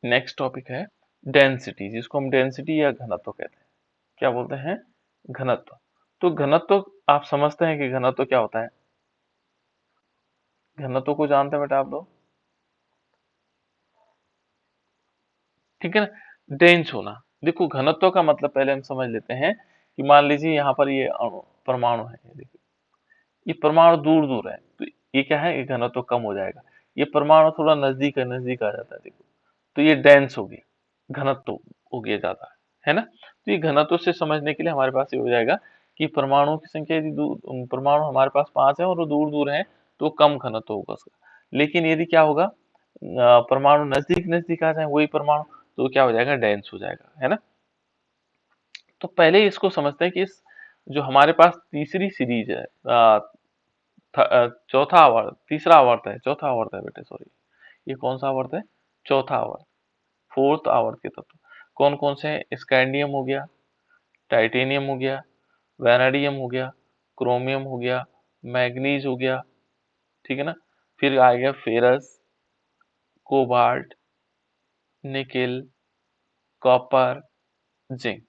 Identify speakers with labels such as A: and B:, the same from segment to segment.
A: Next topic है density, जिसको हम डेंसिटी या घनत्व कहते हैं। क्या बोलते हैं? घनत्व। तो घनत्व आप समझते हैं कि घनत्व क्या होता है? घनत्व को जानते हैं बेटा आप लोग? ठीक है ना। डेंस होना। देखो घनत्व का मतलब पहले हम समझ लेते हैं कि मान लीजिए यहाँ पर ये परमाणु है, ये देखिए ये परमाणु दूर दूर है, तो ये क्या है, ये घनत्व कम हो जाएगा। ये परमाणु थोड़ा नजदीक है, नजदीक आ जाता है, देखो तो ये डेंस हो गया, घनत्व हो गया ज्यादा, है ना। तो ये घनत्व से समझने के लिए हमारे पास ये हो जाएगा कि परमाणुओं की संख्या यदि परमाणु हमारे पास 5 है और वो दूर दूर है तो कम घनत्व होगा उसका। लेकिन यदि क्या होगा, परमाणु नजदीक नजदीक आ जाए वही परमाणु, तो क्या हो जाएगा, डेंस हो जाएगा, है ना। तो पहले इसको समझते हैं कि इस जो हमारे पास तीसरी सीरीज है, चौथा आवर्त, तीसरा आवर्त है, चौथा आवर्त है बेटे, सॉरी, ये कौन सा आवर्त है? चौथा आवर्त, फोर्थ आवर्त के तत्व कौन कौन से हैं? स्कैंडियम हो गया, टाइटेनियम हो गया, वैनेडियम हो गया, क्रोमियम हो गया, मैग्नीज हो गया, ठीक है ना। फिर आ गया ferrous, cobalt, nickel, copper, zinc.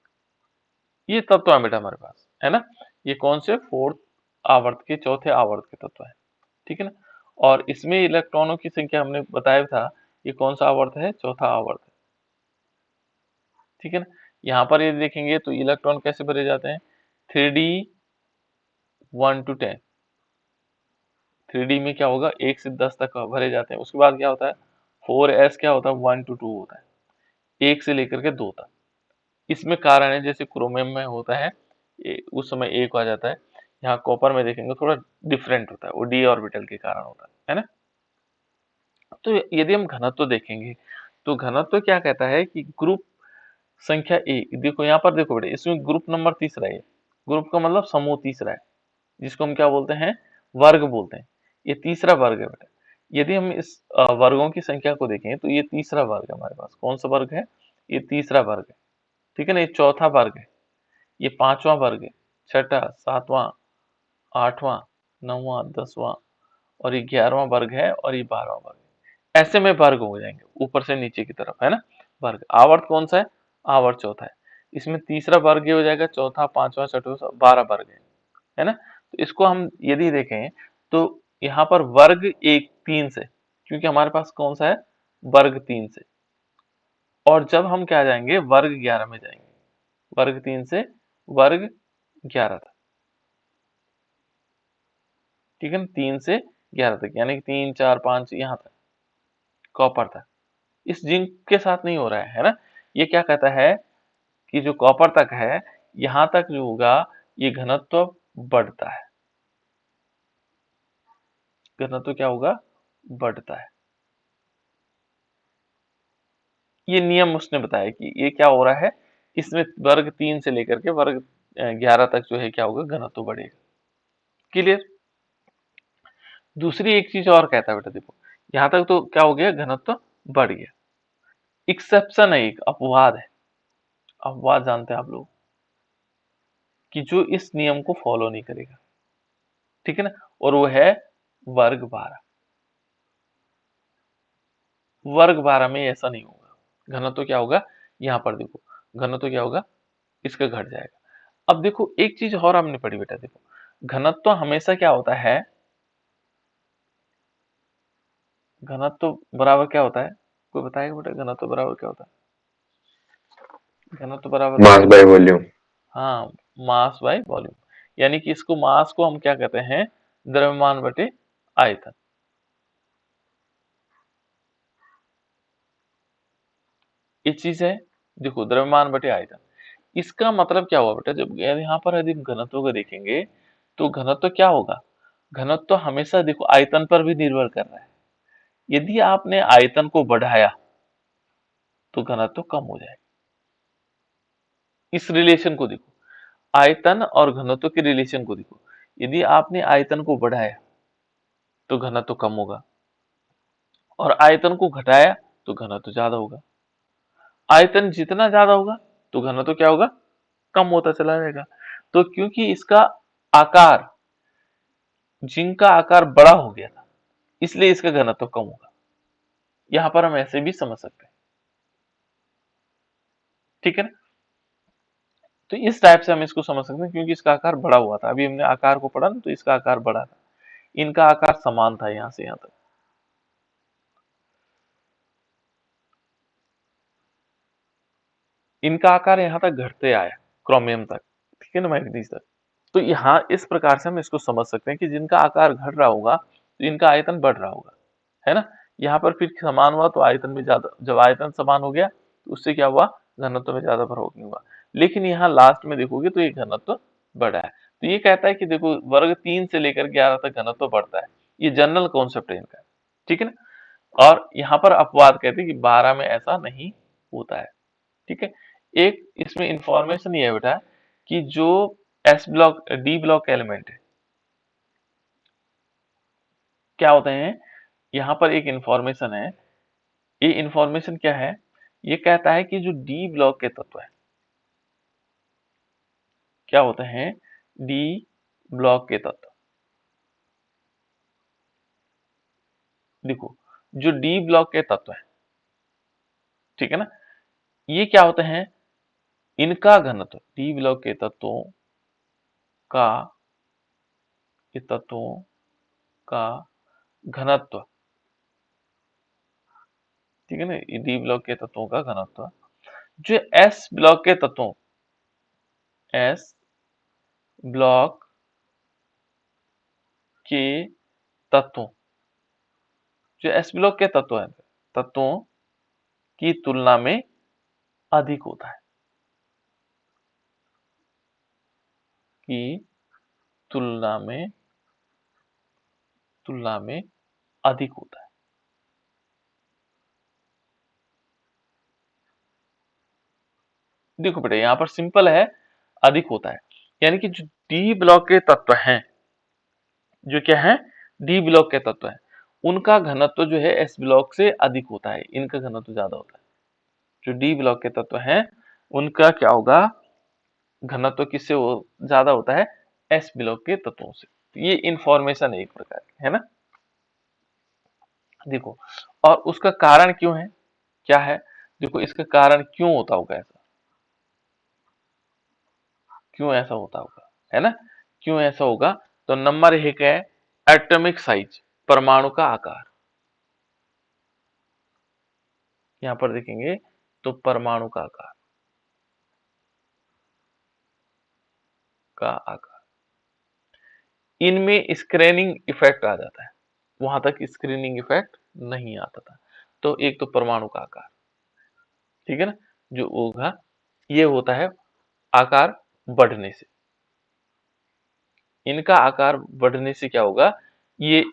A: ये तत्व है बेटा हमारे पास, है ना। ये कौन से? फोर्थ आवर्त के, चौथे आवर्त के तत्व है, ठीक है ना। और इसमें इलेक्ट्रॉनों की संख्या हमने बताया था, ये कौन सा आवर्त है? चौथा आवर्त है, ठीक है ना। यहाँ पर ये देखेंगे तो इलेक्ट्रॉन कैसे भरे जाते हैं? 3D 1 to 10। 3D में क्या होगा, 1 से 10 तक भरे जाते हैं। उसके बाद क्या होता है? 4s क्या होता है? 1 to 2 होता है, 1 से लेकर के 2 तक। इसमें कारण है, जैसे क्रोमियम में होता है उस समय 1 आ जाता है। यहाँ कॉपर में देखेंगे थोड़ा डिफरेंट होता है, वो d ऑर्बिटल के कारण होता है ना। तो यदि हम घनत्व देखेंगे तो घनत्व क्या कहता है कि ग्रुप संख्या एक, देखो यहाँ पर देखो बेटे, इसमें ग्रुप नंबर तीसरा है। ग्रुप का मतलब समूह तीसरा है, जिसको हम क्या बोलते हैं? वर्ग बोलते हैं। ये तीसरा वर्ग है बेटा। यदि हम इस वर्गों की संख्या को देखें तो ये तीसरा वर्ग है हमारे पास। कौन सा वर्ग है? ये तीसरा वर्ग है, ठीक है ना। ये चौथा वर्ग है, ये पांचवा वर्ग है, छठा, सातवां, आठवां, नौवां, दसवां और ये 11वां वर्ग है और ये 12वां वर्ग है। ऐसे में वर्ग हो जाएंगे ऊपर से नीचे की तरफ, है ना। वर्ग। आवर्त कौन सा है? आवर्त चौथा है। इसमें तीसरा वर्ग ये हो जाएगा, चौथा, पांचवा, छठवा, 12 वर्ग है ना। तो इसको हम यदि देखें तो यहाँ पर वर्ग एक 3 से, क्योंकि हमारे पास कौन सा है? वर्ग 3 से। और जब हम क्या जाएंगे? वर्ग 11 में जाएंगे। वर्ग 3 से वर्ग 11 तक, ठीक है ना। 3 से 11 तक, यानी कि 3, 4, 5 यहाँ तक कॉपर तक। इस जिंक के साथ नहीं हो रहा है ना। ये क्या कहता है कि जो कॉपर तक है, यहाँ तक जो होगा ये घनत्व बढ़ता है। घनत्व क्या होगा? बढ़ता है। ये नियम उसने बताया कि ये क्या हो रहा है, इसमें वर्ग 3 से लेकर के वर्ग 11 तक जो है क्या होगा, घनत्व बढ़ेगा। क्लियर। दूसरी एक चीज और कहता है बेटा, देखो यहाँ तक तो क्या हो गया, घनत्व बढ़ गया। एक्सेप्शन है, एक अपवाद है। अपवाद जानते हैं आप लोग, कि जो इस नियम को फॉलो नहीं करेगा, ठीक है ना। और वो है वर्ग 12। वर्ग 12 में ऐसा नहीं होगा। घनत्व क्या होगा, यहाँ पर देखो घनत्व क्या होगा, इसका घट जाएगा। अब देखो एक चीज और हमने पढ़ी बेटा, देखो घनत्व हमेशा क्या होता है, घनत्व बराबर क्या होता है? कोई बताएगा बेटा, घनत्व बराबर क्या होता है? घनत्व बराबर क्या
B: मास
A: होता
B: बाय
A: है?
B: वॉल्यूम।
A: हाँ, मास बाय वॉल्यूम। यानी कि इसको, मास को हम क्या कहते हैं? द्रव्यमान बटे आयतन। ये चीज है, देखो द्रव्यमान बटे आयतन। इसका मतलब क्या हुआ बेटा, जब यहाँ पर यदि हम घनत्व को देखेंगे तो घनत्व क्या होगा? घनत्व हमेशा देखो आयतन पर भी निर्भर कर रहा है। यदि आपने आयतन को बढ़ाया तो घनत्व कम हो जाएगा। इस रिलेशन को देखो, आयतन और घनत्व के रिलेशन को देखो। यदि आपने आयतन को बढ़ाया तो घनत्व कम होगा, और आयतन को घटाया तो घनत्व ज्यादा होगा। आयतन जितना ज्यादा होगा तो घनत्व क्या होगा, कम होता चला जाएगा। तो क्योंकि इसका आकार, जिंक का आकार बड़ा हो गया था, इसलिए इसका घनत्व कम होगा। यहाँ पर हम ऐसे भी समझ सकते हैं, ठीक है ना। तो इस टाइप से हम इसको समझ सकते हैं, क्योंकि इसका आकार बड़ा हुआ था, अभी हमने आकार को पढ़ा ना, तो इसका आकार बड़ा था, इनका आकार समान था यहाँ से यहाँ तक। इनका आकार यहाँ तक घटते आया, क्रोमियम तक, ठीक है ना, मैग्नीज तक। तो यहाँ इस प्रकार से हम इसको समझ सकते हैं कि जिनका आकार घट रहा होगा तो इनका आयतन बढ़ रहा होगा, है ना। यहाँ पर फिर समान हुआ तो आयतन में ज्यादा, जब आयतन समान हो गया तो उससे क्या हुआ, घनत्व में ज्यादा फर्क नहीं हुआ। लेकिन यहाँ लास्ट में देखोगे तो ये घनत्व बढ़ा है। तो ये कहता है कि देखो वर्ग 3 से लेकर 11 तक घनत्व बढ़ता है, ये जनरल कॉन्सेप्ट है इनका, ठीक है ना। और यहाँ पर अपवाद कहते हैं कि 12 में ऐसा नहीं होता है, ठीक है। एक इसमें इंफॉर्मेशन ये है बेटा कि जो S block D block element है, क्या होते हैं, यहाँ पर एक इंफॉर्मेशन है। ये इंफॉर्मेशन क्या है, ये कहता है कि जो डी ब्लॉक के तत्व है, क्या होते हैं, डी ब्लॉक के तत्व। देखो जो डी ब्लॉक के तत्व है, ठीक है ना, ये क्या होते हैं, इनका घनत्व, डी ब्लॉक के तत्वों का, ये तत्वों का घनत्व, ठीक है ना, डी ब्लॉक के तत्वों का घनत्व जो एस ब्लॉक के तत्वों, एस ब्लॉक के तत्वों, जो एस ब्लॉक के तत्व हैं, तत्वों की तुलना में अधिक होता है, की तुलना में अधिक होता है। देखो बेटा यहाँ पर सिंपल है, अधिक होता है, यानी कि जो डी ब्लॉक के तत्व हैं, जो क्या है, डी ब्लॉक के तत्व हैं, उनका घनत्व जो है एस ब्लॉक से अधिक होता है, इनका घनत्व ज्यादा होता है। जो डी ब्लॉक के तत्व हैं उनका क्या होगा, घनत्व किससे ज्यादा होता है, एस ब्लॉक के तत्वों से। तो ये इंफॉर्मेशन है एक प्रकार की, है ना। देखो और उसका कारण क्यों है, क्या है, देखो इसका कारण क्यों होता होगा ऐसा, क्यों ऐसा होता होगा, है ना, क्यों ऐसा होगा। तो नंबर एक है एटॉमिक साइज, परमाणु का आकार। यहां पर देखेंगे तो परमाणु का आकार, का आकार, इनमें स्क्रीनिंग इफेक्ट आ जाता है, वहां तक स्क्रीनिंग इफेक्ट नहीं आता था। तो एक तो परमाणु का आकार, ठीक है ना, जो होगा ये होता है आकार बढ़ने से, इनका आकार बढ़ने से क्या होगा, ये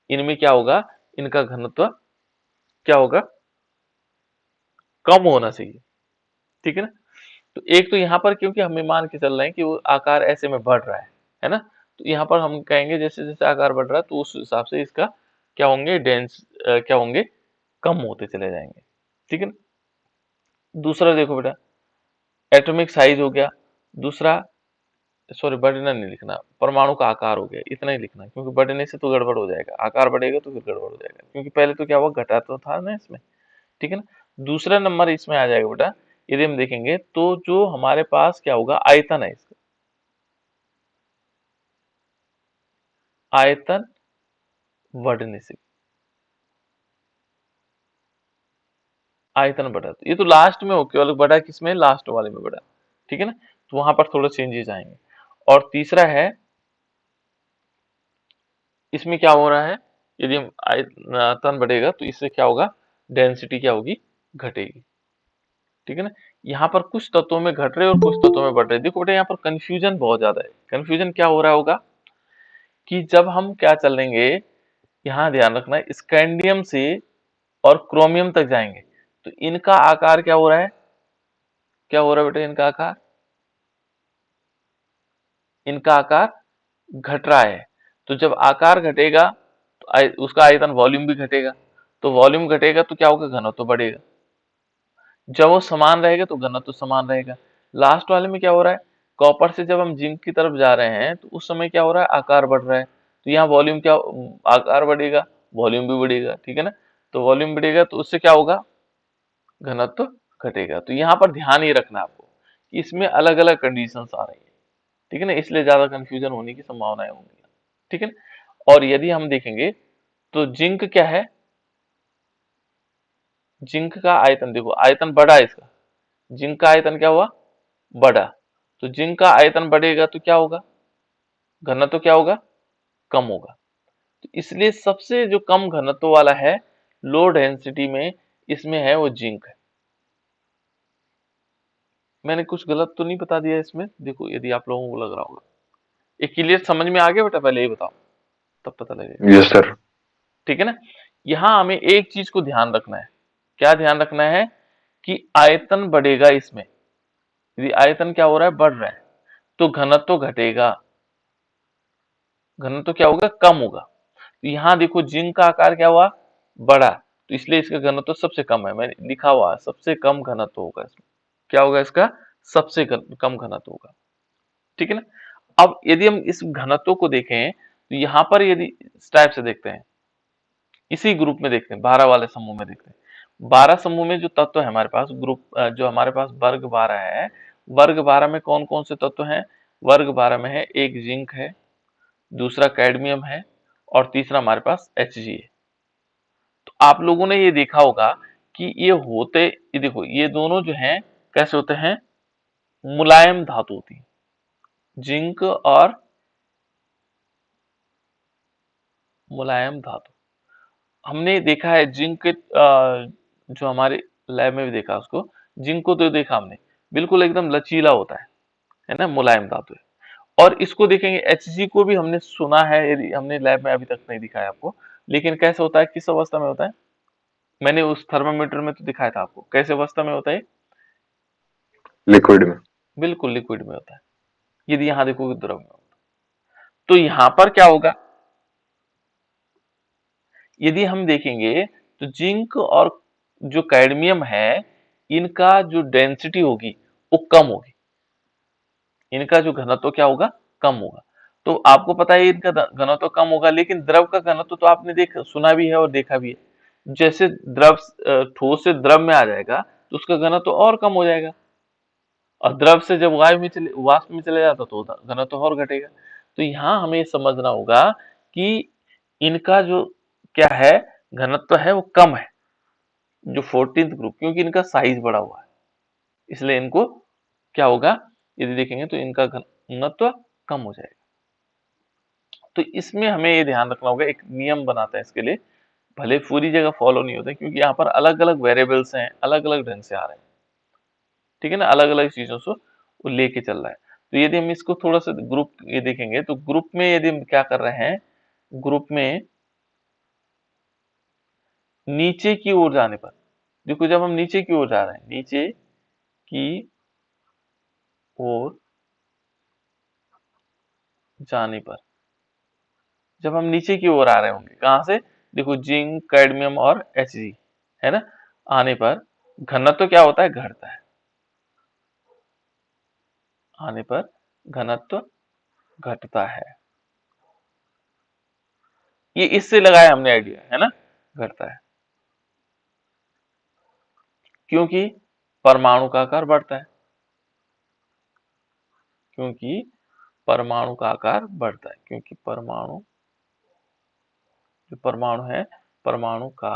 A: इनमें क्या होगा, इनका घनत्व क्या होगा, कम होना चाहिए, ठीक है ना। तो एक तो यहाँ पर क्योंकि हमें मान के चल रहे हैं कि वो आकार ऐसे में बढ़ रहा है ना, तो यहाँ पर हम कहेंगे जैसे जैसे आकार बढ़ रहा है तो उस हिसाब से इसका क्या होंगे, क्या होंगे, कम होते चले जाएंगे, ठीक है ना। दूसरा देखो बेटा एटॉमिक साइज हो गया, दूसरा, सॉरी बढ़ना नहीं लिखना, परमाणु का आकार हो गया, इतना ही लिखना, क्योंकि बढ़ने से तो गड़बड़ हो जाएगा, आकार बढ़ेगा तो फिर गड़बड़ हो जाएगा, क्योंकि पहले तो क्या हुआ, घटा तो था ना इसमें, ठीक है ना। दूसरा नंबर इसमें आ जाएगा बेटा, यदि हम देखेंगे तो जो हमारे पास क्या होगा, आयतन है इसका, आयतन बढ़ने से, आयतन बढ़ा, तो ये तो लास्ट में हो, केवल बढ़ा किसमें, लास्ट वाले में बढ़ा, ठीक है ना। तो वहां पर थोड़ा चेंजेस आएंगे। और तीसरा है, इसमें क्या हो रहा है, यदि हम आयतन बढ़ेगा तो इससे क्या होगा, डेंसिटी क्या होगी, घटेगी, ठीक है ना। यहाँ पर कुछ तत्वों में घट रहे और कुछ तत्वों में बढ़ रहे। देखो बेटा यहाँ पर कंफ्यूजन बहुत ज्यादा है। कंफ्यूजन क्या हो रहा होगा कि जब हम क्या चलेंगे, यहाँ ध्यान रखना है, स्कैंडियम से और क्रोमियम तक जाएंगे तो इनका आकार क्या हो रहा है, क्या हो रहा है बेटा, इनका आकार, इनका आकार घट रहा है। तो जब आकार घटेगा तो उसका आयतन, वॉल्यूम भी घटेगा, तो वॉल्यूम घटेगा तो क्या होगा, घनत्व तो बढ़ेगा। जब वो समान रहेगा तो घनत्व तो समान रहेगा। लास्ट वाले में क्या हो रहा है, कॉपर से जब हम जिंक की तरफ जा रहे हैं तो उस समय क्या हो रहा है, आकार बढ़ रहा है, तो यहाँ वॉल्यूम क्या, आकार बढ़ेगा, वॉल्यूम भी बढ़ेगा, ठीक है ना। तो वॉल्यूम बढ़ेगा तो उससे क्या होगा, घनत्व घटेगा। तो यहाँ पर ध्यान ये रखना है आपको कि इसमें अलग अलग कंडीशंस आ रही है, ठीक है ना, इसलिए ज्यादा कंफ्यूजन होने की संभावनाएं होंगी, ठीक है ना। और यदि हम देखेंगे तो जिंक क्या है, जिंक का आयतन देखो, आयतन बढ़ा है इसका, जिंक का आयतन क्या हुआ, बढ़ा। तो जिंक का आयतन बढ़ेगा तो क्या होगा, घनत्व क्या होगा, कम होगा। तो इसलिए सबसे जो कम घनत्व वाला है लो डेंसिटी में, इसमें है वो जिंक है। मैंने कुछ गलत तो नहीं बता दिया इसमें, देखो यदि आप लोगों को लग रहा होगा। ये क्लियर समझ में आ गया बेटा, पहले ये बताओ तब पता लगेगा।
B: Yes sir.
A: ठीक है ना। यहाँ हमें एक चीज को ध्यान रखना है, क्या ध्यान रखना है कि आयतन बढ़ेगा इसमें, यदि आयतन क्या हो रहा है, बढ़ रहा है, तो घनत्व घटेगा, घनत्व क्या होगा, कम होगा। तो यहाँ देखो जिंक का आकार क्या हुआ, बढ़ा, तो इसलिए इसका घनत्व सबसे कम है, मैंने लिखा हुआ है सबसे कम घनत्व होगा इसमें, क्या होगा इसका, सबसे कम घनत्व होगा, ठीक है ना। अब यदि हम इस घनत्व को देखें तो यहाँ पर यदि इस टाइप से देखते हैं, इसी ग्रुप में देखते हैं, 12 वाले समूह में देखते हैं। 12 समूह में जो तत्व है हमारे पास, ग्रुप जो हमारे पास वर्ग 12 है, वर्ग 12 में कौन कौन से तत्व हैं, वर्ग 12 में है एक जिंक है, दूसरा कैडमियम है, और तीसरा हमारे पास Hg है। तो आप लोगों ने ये देखा होगा कि ये देखो ये दोनों जो हैं कैसे होते हैं, मुलायम धातु होती है, जिंक और मुलायम धातु। हमने देखा है जिंक के जो हमारे लैब में भी देखा उसको, जिंक को तो देखा हमने, बिल्कुल एकदम लचीला होता है ना, मुलायम धातु है। और इसको देखेंगे Hg को भी हमने सुना है, यदि हमने लैब में अभी तक नहीं दिखाया आपको, लेकिन कैसे होता है, किस अवस्था में होता है, मैंने उस थर्मामीटर में तो दिखाया था आपको, कैसे अवस्था में होता है,
B: लिक्विड में।
A: बिल्कुल लिक्विड में होता है। यदि यहाँ देखोगे द्रव में होता है, तो यहाँ पर क्या होगा, यदि हम देखेंगे तो जिंक और जो कैडमियम है, इनका जो डेंसिटी होगी वो कम होगी, इनका जो घनत्व क्या होगा, कम होगा। तो आपको पता है इनका घनत्व कम होगा, लेकिन द्रव का घनत्व तो आपने सुना भी है और देखा भी है, जैसे द्रव ठोस से द्रव में आ जाएगा तो उसका घनत्व और कम हो जाएगा, और द्रव से जब वाष्प में चले जाता तो घनत्व और घटेगा। तो यहाँ हमें ये समझना होगा कि इनका जो क्या है, घनत्व है वो कम है, जो 14th ग्रुप, क्योंकि इनका साइज बड़ा हुआ है, इसलिए इनको क्या होगा, यदि देखेंगे तो इनका घनत्व कम हो जाएगा। तो इसमें हमें ये ध्यान रखना होगा, एक नियम बनाते हैं इसके लिए, भले पूरी जगह फॉलो नहीं होता क्योंकि यहाँ पर अलग अलग वेरिएबल्स हैं, अलग अलग ढंग से आ रहे हैं, ठीक है ना, अलग अलग चीजों से वो लेके चल रहा है। तो यदि हम इसको थोड़ा सा ग्रुप ये देखेंगे तो ग्रुप में यदि हम क्या कर रहे हैं, ग्रुप में नीचे की ओर जाने पर, देखो जब हम नीचे की ओर जा रहे हैं, नीचे की ओर जाने पर, जब हम नीचे की ओर आ रहे होंगे, कहां से, देखो जिंक कैडमियम और Hg है ना, आने पर घनत्व क्या होता है, घटता है, आने पर घनत्व घटता है। ये इससे लगाया हमने आइडिया, है ना, घटता है क्योंकि परमाणु का आकार बढ़ता है, क्योंकि परमाणु का आकार बढ़ता है, क्योंकि परमाणु, जो परमाणु है, परमाणु का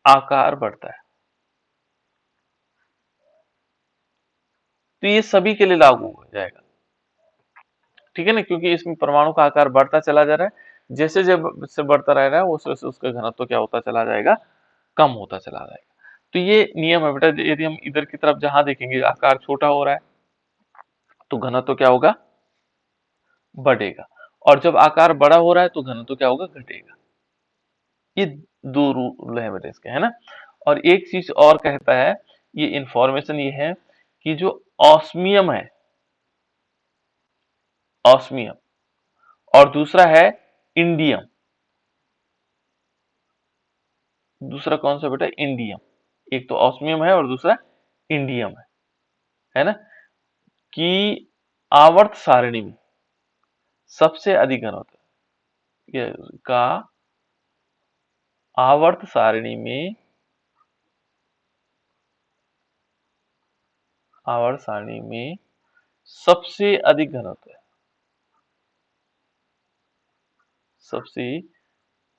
A: आकार बढ़ता है। तो ये सभी के लिए लागू हो जाएगा, ठीक है ना, क्योंकि इसमें परमाणु का आकार बढ़ता चला जा रहा है, जैसे जब से बढ़ता रह रहा है वैसे वैसे उसका घनत्व क्या होता चला जाएगा, कम होता चला जाएगा। तो ये नियम है बेटा, यदि हम इधर की तरफ जहां देखेंगे आकार छोटा हो रहा है तो घनत्व क्या होगा, बढ़ेगा, और जब आकार बड़ा हो रहा है तो घनत्व क्या होगा, घटेगा। ये दो रूल है बेटा इसके, है ना। और एक चीज और कहता है, ये इंफॉर्मेशन ये है कि जो ऑस्मियम है, ऑस्मियम, और दूसरा है इंडियम, दूसरा कौन सा बेटा, इंडियम, एक तो ऑस्मियम है और दूसरा इंडियम है ना, कि आवर्त सारणी में सबसे अधिक घनत्व का, आवर्त सारणी में आवर्त सारणी में सबसे अधिक घनत्व है, सबसे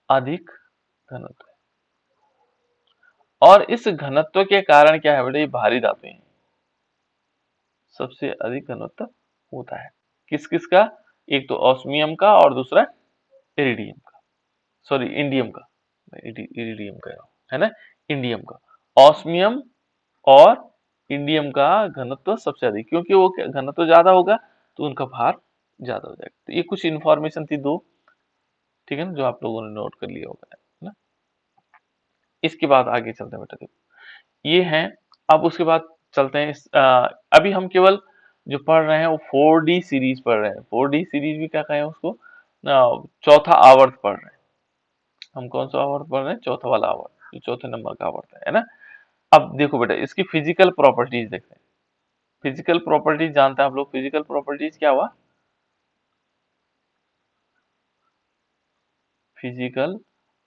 A: अधिक घनत्व है। और इस घनत्व के कारण क्या है बेटा, ये भारी धातु है, सबसे अधिक घनत्व होता है। किस किस का, एक तो ऑस्मियम का और दूसरा इरिडियम का, सॉरी इंडियम का, इरिडियम कह रहा हूं, है ना, इंडियम का। ऑस्मियम और इंडियम का घनत्व सबसे अधिक, क्योंकि वो घनत्व ज्यादा होगा तो उनका भार ज्यादा हो जाएगा। तो ये कुछ इंफॉर्मेशन थी दो, ठीक है ना, जो आप लोगों ने नोट कर लिया होगा, है ना। इसके बाद आगे चलते हैं बेटा, देखो ये है। अब उसके बाद चलते हैं अभी हम केवल जो पढ़ रहे हैं वो 4D सीरीज पढ़ रहे हैं। 4D सीरीज भी क्या कहें उसको, चौथा आवर्त पढ़ रहे हैं। हम कौन सा आवर्त पढ़ रहे हैं, चौथा वाला आवर्त, जो चौथे नंबर का आवर्त है ना। अब देखो बेटा, इसकी फिजिकल प्रॉपर्टीज देखते हैं। फिजिकल प्रॉपर्टीज जानते हैं आप लोग, फिजिकल प्रॉपर्टीज क्या हुआ, फिजिकल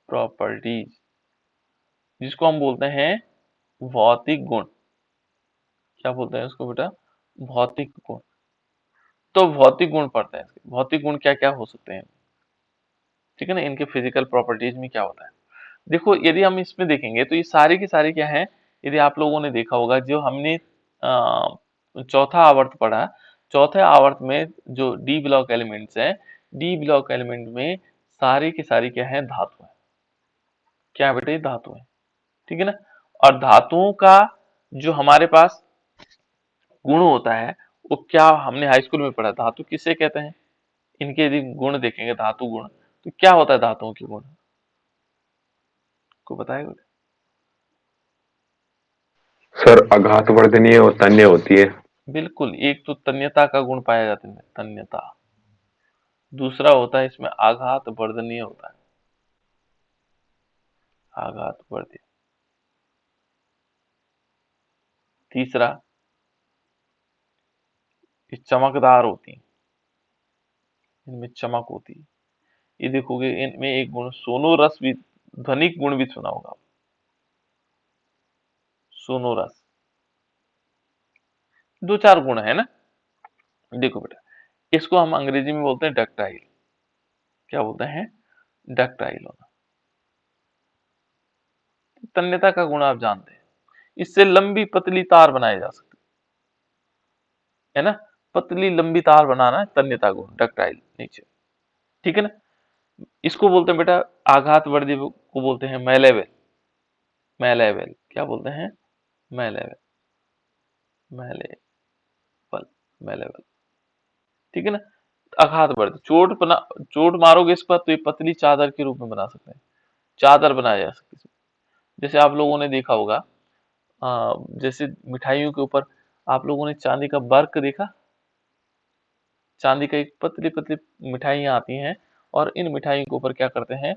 A: प्रॉपर्टीज जिसको हम बोलते हैं भौतिक गुण। क्या बोलते हैं उसको बेटा, भौतिक गुण। तो भौतिक गुण पढ़ते हैं, भौतिक गुण क्या क्या हो सकते हैं, ठीक है ना, इनके फिजिकल प्रॉपर्टीज में क्या होता है। देखो यदि हम इसमें देखेंगे तो ये सारे के सारे क्या है, यदि आप लोगों ने देखा होगा जो हमने चौथा आवर्त पढ़ा, चौथे आवर्त में जो डी ब्लॉक एलिमेंट्स हैं, डी ब्लॉक एलिमेंट में सारे के सारे क्या है, धातु है। क्या है बेटा, ये धातु है, ठीक है ना। और धातुओं का जो हमारे पास गुण होता है, वो क्या हमने हाई स्कूल में पढ़ा, धातु किसे कहते हैं। इनके यदि गुण देखेंगे, धातु गुण, तो क्या होता है धातुओं के गुण, को बताएगा।
B: सर आघात वर्धनीय और तन्य होती है।
A: बिल्कुल, एक तो तन्यता का गुण पाया जाता है, तन्यता। दूसरा होता है इसमें आघात वर्धनीय होता है, आघात वर्धनीय। तीसरा, ये चमकदार होती है, इनमें चमक होती है। ये देखोगे इनमें एक गुण सोनोरस भी, ध्वनिक गुण भी सुना होगा, सोनोरस। दो चार गुण है ना। देखो बेटा, इसको हम अंग्रेजी में बोलते हैं डक्टाइल। क्या बोलते हैं, डक्टाइल होना। तन्यता का गुण आप जानते हैं, इससे लंबी पतली तार बनाई जा सकती है ना, पतली लंबी तार बनाना है तन्यता गुण, डक्टाइल नीचे, ठीक है ना। इसको बोलते हैं बेटा, आघात वर्धी को बोलते हैं मैलेबल, मैलेबल क्या बोलते हैं, मैलेबल, मैलेबल, मैलेबल, ठीक है ना। आघात वर्धी, चोट मारोगे इस पर तो ये पतली चादर के रूप में बना सकते हैं, चादर बनाया जा सकती है। जैसे आप लोगों ने देखा होगा, जैसे मिठाइयों के ऊपर आप लोगों ने चांदी का बर्क देखा, चांदी का एक पतली पतली मिठाइयाँ आती हैं, और इन मिठाइयों के ऊपर क्या करते हैं,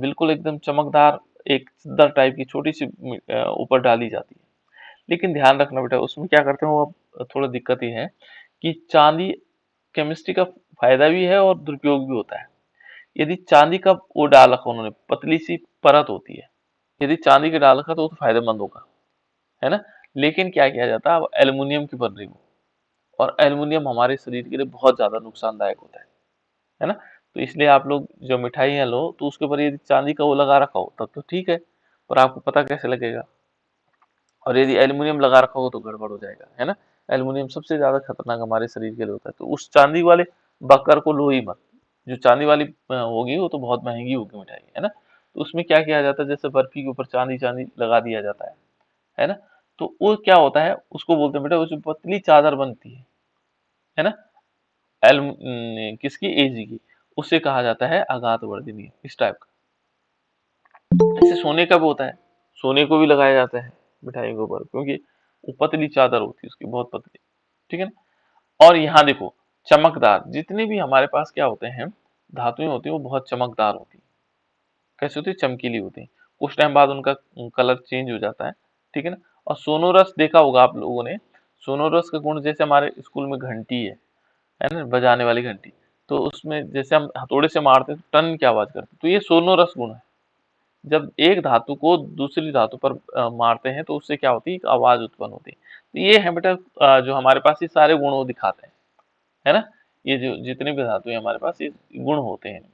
A: बिल्कुल एकदम चमकदार एक चद्दर टाइप की छोटी सी ऊपर डाली जाती है। लेकिन ध्यान रखना बेटा, उसमें क्या करते हैं वो, थोड़ा दिक्कत ये है कि चांदी केमिस्ट्री का फायदा भी है और दुरुपयोग भी होता है। यदि चांदी का वो डाल रखा उन्होंने, पतली सी परत होती है, यदि चांदी का डाल रखा तो फायदेमंद होगा, है ना। लेकिन क्या किया जाता है, अब एल्युमिनियम की बन रही हो, और एल्युमिनियम हमारे शरीर के लिए बहुत ज्यादा नुकसानदायक होता है ना। तो इसलिए आप लोग जो मिठाइयाँ लो तो उसके ऊपर यदि चांदी का वो लगा रखा हो तब तो ठीक है, पर आपको पता कैसे लगेगा, और यदि एल्युमिनियम लगा रखा हो तो गड़बड़ हो जाएगा, है ना। एल्युमिनियम सबसे ज्यादा खतरनाक हमारे शरीर के लिए होता है, तो उस चांदी वाले बकर को लो ही मत। जो चांदी वाली होगी वो तो बहुत महंगी होगी मिठाई, है ना। तो उसमें क्या किया जाता है, जैसे बर्फी के ऊपर चांदी चांदी लगा दिया जाता है ना। तो वो क्या होता है, उसको बोलते हैं बेटा, उसमें पतली चादर बनती है ना, किसकी, एजी की, उसे कहा जाता है आघात वर्धनीय, इस टाइप का। ऐसे सोने का भी होता है, सोने को भी लगाया जाता है मिठाई के ऊपर, क्योंकि वो पतली चादर होती है उसकी, बहुत पतली, ठीक है ना। और यहाँ देखो, चमकदार, जितने भी हमारे पास क्या होते हैं, धातुएं होती है, वो बहुत चमकदार होती है। कैसे होती है, चमकीली होती है। कुछ टाइम बाद उनका कलर चेंज हो जाता है, ठीक है ना। और सोनोरस देखा होगा आप लोगों ने, सोनोरस का गुण जैसे हमारे स्कूल में घंटी है ना, बजाने वाली घंटी, तो उसमें जैसे हम हथौड़े से मारते हैं तो टन की आवाज करते हैं, तो ये सोनोरस गुण जब एक धातु को दूसरी धातु पर मारते हैं तो उससे क्या होती है, एक आवाज उत्पन्न होती है। तो ये है बेटा जो हमारे पास ये सारे गुण वो दिखाते हैं, है ना। ये जो जितने भी धातु है हमारे पास ये गुण होते हैं इनमें।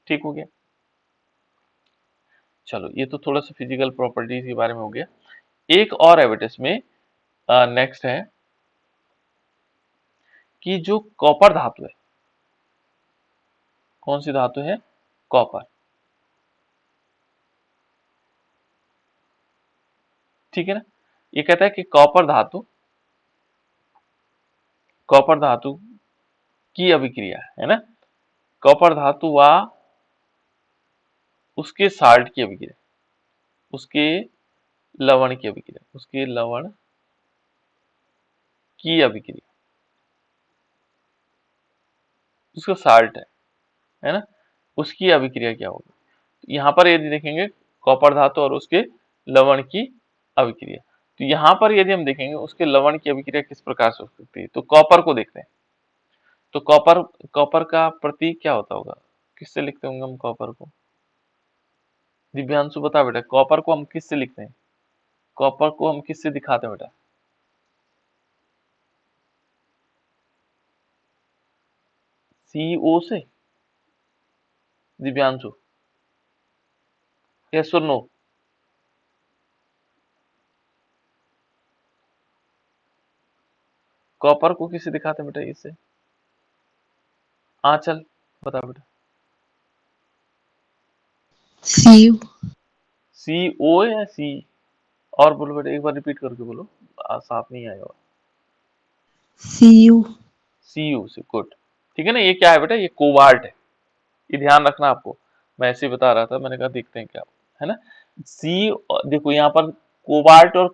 A: ठीक हो गया। चलो ये तो थोड़ा सा फिजिकल प्रॉपर्टीज के बारे में हो गया। एक और है बेटा इसमें, नेक्स्ट है कि जो कॉपर धातु है, कौन सी धातु है, कॉपर। ठीक है ना। ये कहता है कि कॉपर धातु की अभिक्रिया है ना, कॉपर धातु व उसके साल्ट की अभिक्रिया, उसके लवण की अभिक्रिया, उसके लवण की अभिक्रिया, उसका साल्ट है ना, उसकी अभिक्रिया क्या होगी। तो यहाँ पर यदि देखेंगे कॉपर धातु और उसके लवण की अभिक्रिया, तो यहाँ पर यदि हम देखेंगे उसके लवण की अभिक्रिया किस प्रकार से हो सकती है, तो कॉपर को देखते हैं। तो कॉपर कॉपर का प्रतीक क्या होता होगा, किससे लिखते होंगे हम कॉपर को, दिव्यांशु बता बेटा, कॉपर को हम किससे लिखते हैं, कॉपर को हम किससे दिखाते हैं बेटा, CO से, दिव्यांशु, यस और नो। कॉपर को किससे दिखाते हैं बेटा, इससे, चल बता बेटा।
C: सीयू।
A: CO या सी, और बोलो बेटा, एक बार रिपीट करके बोलो, साफ नहीं आएगा।
C: सीयू।
A: CU से, गुड। ठीक है ना। ये क्या है बेटा, ये कोबाल्ट है, ये ध्यान रखना आपको। मैं ऐसे ही बता रहा था, मैंने कहा देखते हैं क्या, है ना। सी, देखो यहाँ पर कोबाल्ट और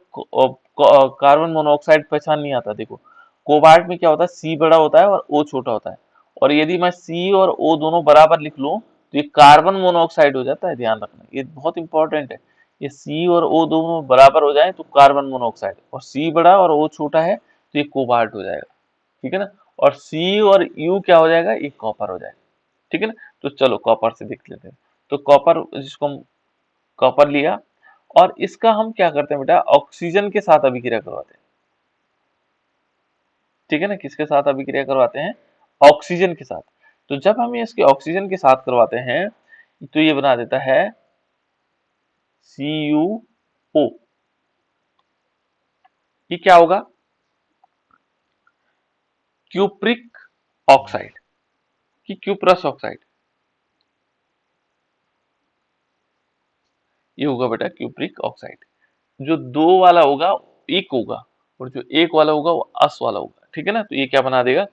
A: कार्बन मोनोऑक्साइड पहचान नहीं आता। देखो कोबाल्ट में क्या होता है, सी बड़ा होता है और ओ छोटा होता है, और यदि मैं सी और ओ दोनों बराबर लिख लूं तो ये कार्बन मोनोऑक्साइड हो जाता है। ध्यान रखना, ये बहुत इंपॉर्टेंट है। ये सी और ओ दोनों बराबर हो जाए तो कार्बन मोनोऑक्साइड, और सी बड़ा और ओ छोटा है तो ये कोबाल्ट हो जाएगा। ठीक है ना। और सी और यू क्या हो जाएगा, ये कॉपर हो जाएगा। ठीक है ना। तो चलो कॉपर से देख लेते हैं। तो कॉपर, जिसको हम कॉपर लिया, और इसका हम क्या करते हैं बेटा, ऑक्सीजन के साथ अभिक्रिया करवाते हैं। ठीक है ना, किसके साथ अभिक्रिया करवाते हैं, ऑक्सीजन के साथ। तो जब हम ये इसके ऑक्सीजन के साथ करवाते हैं तो ये बना देता है CuO। ये क्या होगा, क्यूप्रिक ऑक्साइड की क्यूप्रस ऑक्साइड, ये होगा बेटा क्यूप्रिक ऑक्साइड। जो दो वाला होगा एक होगा, और जो एक वाला होगा वो अस वाला होगा। ठीक है ना। तो ये क्या बना देगा,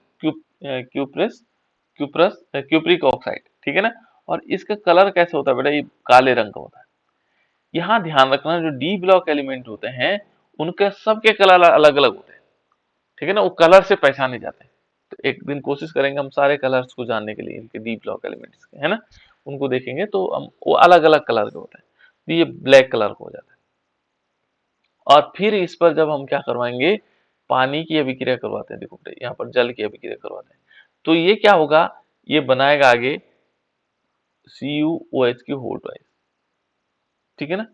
A: क्यूप्रिक ऑक्साइड। ठीक है ना। और इसका कलर कैसे होता है बेटा, ये काले रंग का होता है। यहाँ ध्यान रखना, जो डी ब्लॉक एलिमेंट होते हैं उनके सबके कलर अलग अलग होते हैं। ठीक है ना, वो कलर से पहचाने जाते हैं। तो एक दिन कोशिश करेंगे हम सारे कलर्स को जानने के लिए, इनके डी ब्लॉक एलिमेंट्स के, है ना, उनको देखेंगे तो हम वो अलग अलग कलर के होते हैं। तो ये ब्लैक कलर का हो जाता है। और फिर इस पर जब हम क्या करवाएंगे, पानी की अभिक्रिया करवाते हैं। देखो बेटा यहाँ पर जल की अभिक्रिया करवाते हैं, तो ये क्या होगा, ये बनाएगा आगे CuOH की होल ट्वाइस। ठीक है ना।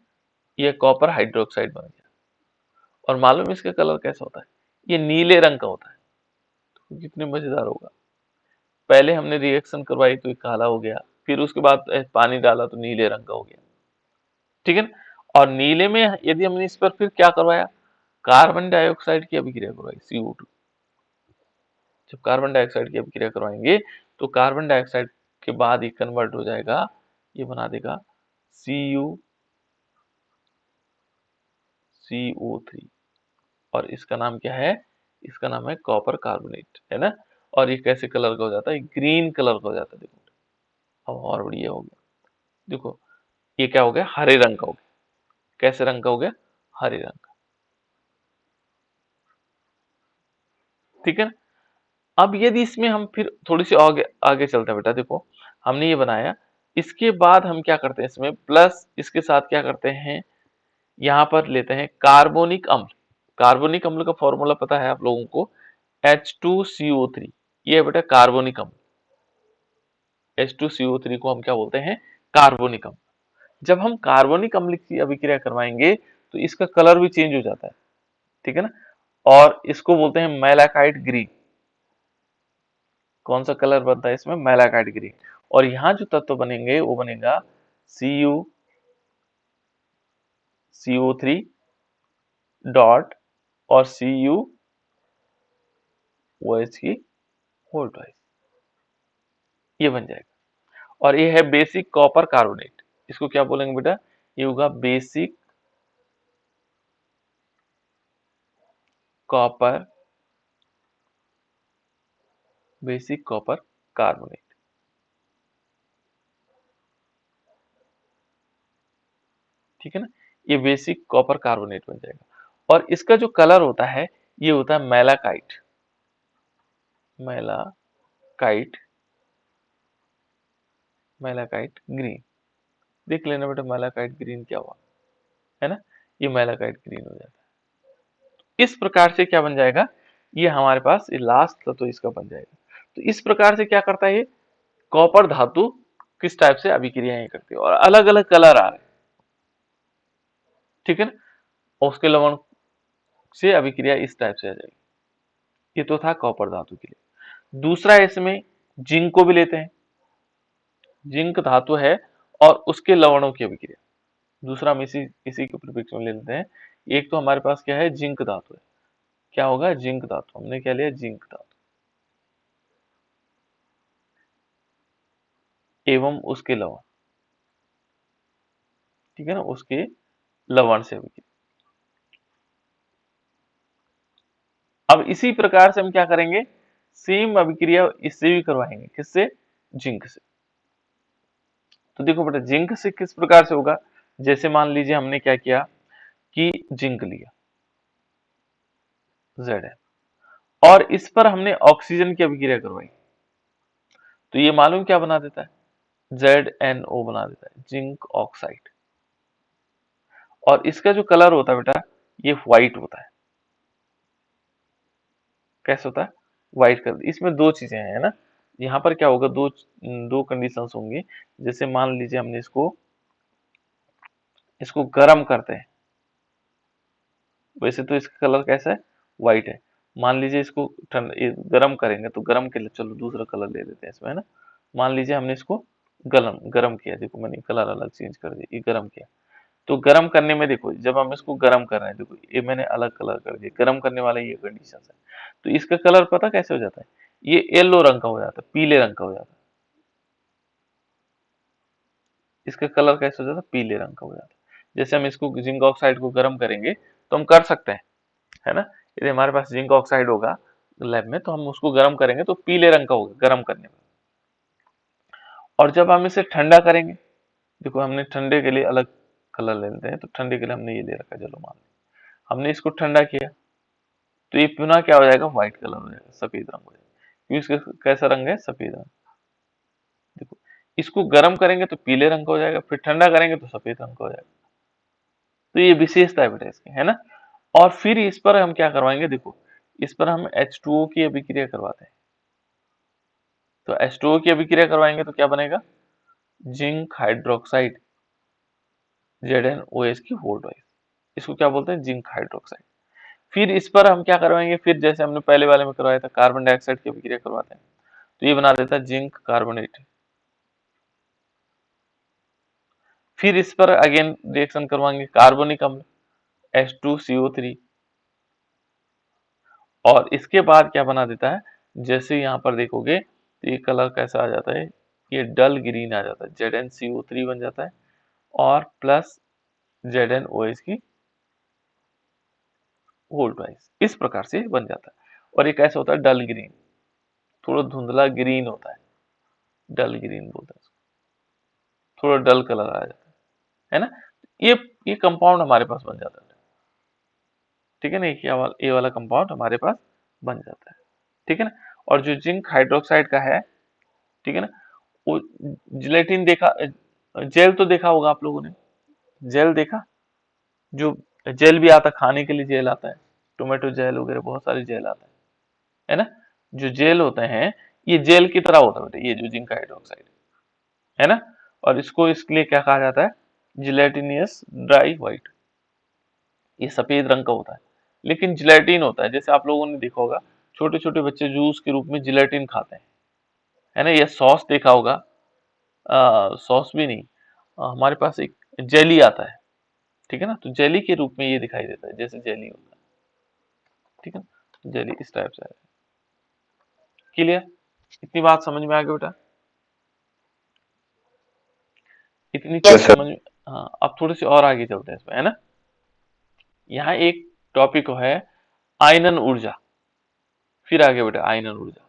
A: ये कॉपर हाइड्रोक्साइड बन गया। और मालूम इसका कलर कैसा होता है, ये नीले रंग का होता है। तो कितने मजेदार होगा, पहले हमने रिएक्शन करवाई तो ये काला हो गया, फिर उसके बाद पानी डाला तो नीले रंग का हो गया। ठीक है ना। और नीले में यदि हमने इस पर फिर क्या करवाया, कार्बन डाइऑक्साइड की अभिक्रिया करवाई, CO2। जब कार्बन डाइऑक्साइड की अभिक्रिया करवाएंगे तो कार्बन डाइऑक्साइड के बाद ये कन्वर्ट हो जाएगा, ये बना देगा CuCO3, और इसका नाम क्या है, इसका नाम है कॉपर कार्बोनेट, है ना। और ये कैसे कलर का हो जाता है, ग्रीन कलर का हो जाता है। देखो अब और बढ़िया हो गया। देखो ये क्या हो गया, हरे रंग का हो गया। कैसे रंग का हो गया, हरे रंग का। ठीक है ना। अब यदि इसमें हम फिर थोड़ी सी आगे आगे चलते हैं बेटा, देखो हमने ये बनाया, इसके बाद हम क्या करते हैं, इसमें प्लस इसके साथ क्या करते हैं, यहाँ पर लेते हैं कार्बोनिक अम्ल। कार्बोनिक अम्ल का फॉर्मूला पता है आप लोगों को, H2CO3। ये है बेटा कार्बोनिक अम्ल। H2CO3 को हम क्या बोलते हैं, कार्बोनिक अम्ल। जब हम कार्बनिक अम्ल की अभिक्रिया करवाएंगे तो इसका कलर भी चेंज हो जाता है, ठीक है ना। और इसको बोलते हैं मैलाकाइट ग्रीन। कौन सा कलर बनता है इसमें? Malachite green. और यहाँ जो तत्व बनेंगे वो बनेगा CO3 डॉट और CuOH की होल ट्वाइस, ये बन जाएगा। और ये है बेसिक कॉपर कार्बोनेट। इसको क्या बोलेंगे बेटा? ये होगा कॉपर बेसिक कॉपर कार्बोनेट, ठीक है ना। ये बेसिक कॉपर कार्बोनेट बन जाएगा। और इसका जो कलर होता है ये होता है मैलाकाइट, मैलाकाइट मैलाकाइट ग्रीन। देख लेना बेटा मैलाकाइट ग्रीन क्या हुआ, है ना। ये मैलाकाइट ग्रीन हो जाता है। इस प्रकार से क्या बन जाएगा? ये हमारे पास ये लास्ट तो इसका बन जाएगा। तो इस प्रकार से क्या करता है ये कॉपर धातु किस टाइप से अभिक्रियाएं करती है, और अलग अलग कलर आ रहे हैं, ठीक है ना। और उसके लवण से अभिक्रिया इस टाइप से आ जाएगी। ये तो था कॉपर धातु के लिए। दूसरा इसमें जिंक को भी लेते हैं। जिंक धातु है और उसके लवणों की अभिक्रिया। दूसरा हम इसी इसी के परिप्रेक्ष्य में ले लेते हैं। एक तो हमारे पास क्या है? जिंक धातु है। क्या होगा? जिंक धातु। हमने क्या लिया? जिंक धातु एवं उसके लवण, ठीक है ना, उसके लवण से अभिक्रिया। अब इसी प्रकार से हम क्या करेंगे? सेम अभिक्रिया इससे भी करवाएंगे। किससे? जिंक से। तो देखो बेटा जिंक से किस प्रकार से होगा? जैसे मान लीजिए हमने क्या किया कि जिंक लिया Zn और इस पर हमने ऑक्सीजन की अभिक्रिया करवाई, तो ये मालूम क्या बना देता है? ZnO बना देता है, जिंक ऑक्साइड। और इसका जो कलर होता है बेटा ये व्हाइट होता है। कैसे होता है? White colour. इसमें दो चीजें हैं, है ना। यहाँ पर क्या होगा? दो दो कंडीशंस होंगी। जैसे मान लीजिए हमने इसको इसको गर्म करते हैं, वैसे तो इसका कलर कैसा है? व्हाइट है। मान लीजिए इसको गर्म करेंगे तो गर्म के लिए चलो दूसरा कलर ले लेते हैं इसमें, है ना। मान लीजिए हमने इसको गरम गरम किया, देखो मैंने कलर अलग चेंज कर दिया, ये गरम किया। तो गरम करने में देखो जब हम इसको गरम कर रहे हैं, देखो ये मैंने अलग कलर कर दिया, गरम करने वाला ये कंडीशन है। तो इसका कलर पता कैसे हो जाता है? ये येलो रंग का हो जाता है, पीले रंग का हो जाता है। इसका कलर कैसे हो जाता है? पीले रंग का हो जाता है। जैसे हम इसको जिंक ऑक्साइड को गर्म करेंगे तो हम कर सकते हैं, है ना। यदि हमारे पास जिंक ऑक्साइड होगा लैब में तो हम उसको गर्म करेंगे तो पीले रंग का होगा गर्म करने में। और जब हम इसे ठंडा करेंगे, देखो हमने ठंडे के लिए अलग कलर ले लेते हैं, तो ठंडे के लिए हमने ये ले रखा है, चलो मान लो हमने इसको ठंडा किया तो ये पुनः क्या हो जाएगा? व्हाइट कलर हो जाएगा, सफेद रंग हो जाएगा। क्यों? इसका कैसा रंग है? सफेद रंग। देखो इसको गर्म करेंगे तो पीले रंग का हो जाएगा, फिर ठंडा करेंगे तो सफेद रंग का हो जाएगा। तो ये विशेषता है बेटा इसकी, है ना। और फिर इस पर हम क्या करवाएंगे? देखो इस पर हम H2O की अभिक्रिया करवाते हैं। तो H2O की अभिक्रिया करवाएंगे तो क्या बनेगा? जिंक हाइड्रोक्साइड ZnOH की फोर ट्वाइस। इसको क्या बोलते हैं? Zinc hydroxide. फिर इस पर हम क्या करवाएंगे? फिर जैसे हमने पहले वाले में करवाया था कार्बन डाइऑक्साइड की अभिक्रिया करवाते हैं, तो ये बना देता है जिंक कार्बोनेट। फिर इस पर अगेन रिएक्शन करवाएंगे कार्बनिक अम्ल H2CO3। और इसके बाद क्या बना देता है? जैसे यहाँ पर देखोगे तो ये कलर कैसा आ जाता है? ये डल ग्रीन आ जाता है, ZnCO3 बन जाता है और प्लस ZnOH की होल ट्वाइस। इस प्रकार से बन जाता है। और ये कैसा होता है? डल ग्रीन, थोड़ा धुंधला ग्रीन होता है, डल ग्रीन बोलते हैं इसको, थोड़ा डल कलर आ जाता है ना। ये कंपाउंड हमारे पास बन जाता है, ठीक है ना। ये वाला कंपाउंड हमारे पास बन जाता है, ठीक है ना। और जो जिंक हाइड्रोक्साइड का है, ठीक है ना, वो जिलेटिन देखा, जेल तो देखा होगा आप लोगों ने, जेल देखा, जो जेल भी आता खाने के लिए, जेल आता है, टोमेटो जेल वगैरह बहुत सारी जेल आता है ना। जो जेल होते हैं ये जेल की तरह होता है बेटा, ये जो जिंक हाइड्रोक्साइड है ना। और इसको इसके लिए क्या कहा जाता है? जिलेटिनियस ड्राई व्हाइट, ये सफेद रंग का होता है, लेकिन जिलेटिन होता है। जैसे आप लोगों ने देखा होगा छोटे छोटे बच्चे जूस के रूप में जिलेटिन खाते हैं, है ना। या सॉस देखा होगा, सॉस भी नहीं, हमारे पास एक जेली आता है, ठीक है ना, तो जेली के रूप में ये दिखाई देता है, जैसे जेली होता है, ठीक है ना, जेली इस टाइप से है। क्लियर? इतनी बात समझ में आ गई बेटा? इतनी चीज
B: यस सर।
A: समझ में? हाँ, अब थोड़े से और आगे चलते हैं इसमें, है ना। यहाँ एक टॉपिक है आयनन ऊर्जा। फिर आगे बेटा आयनन ऊर्जा।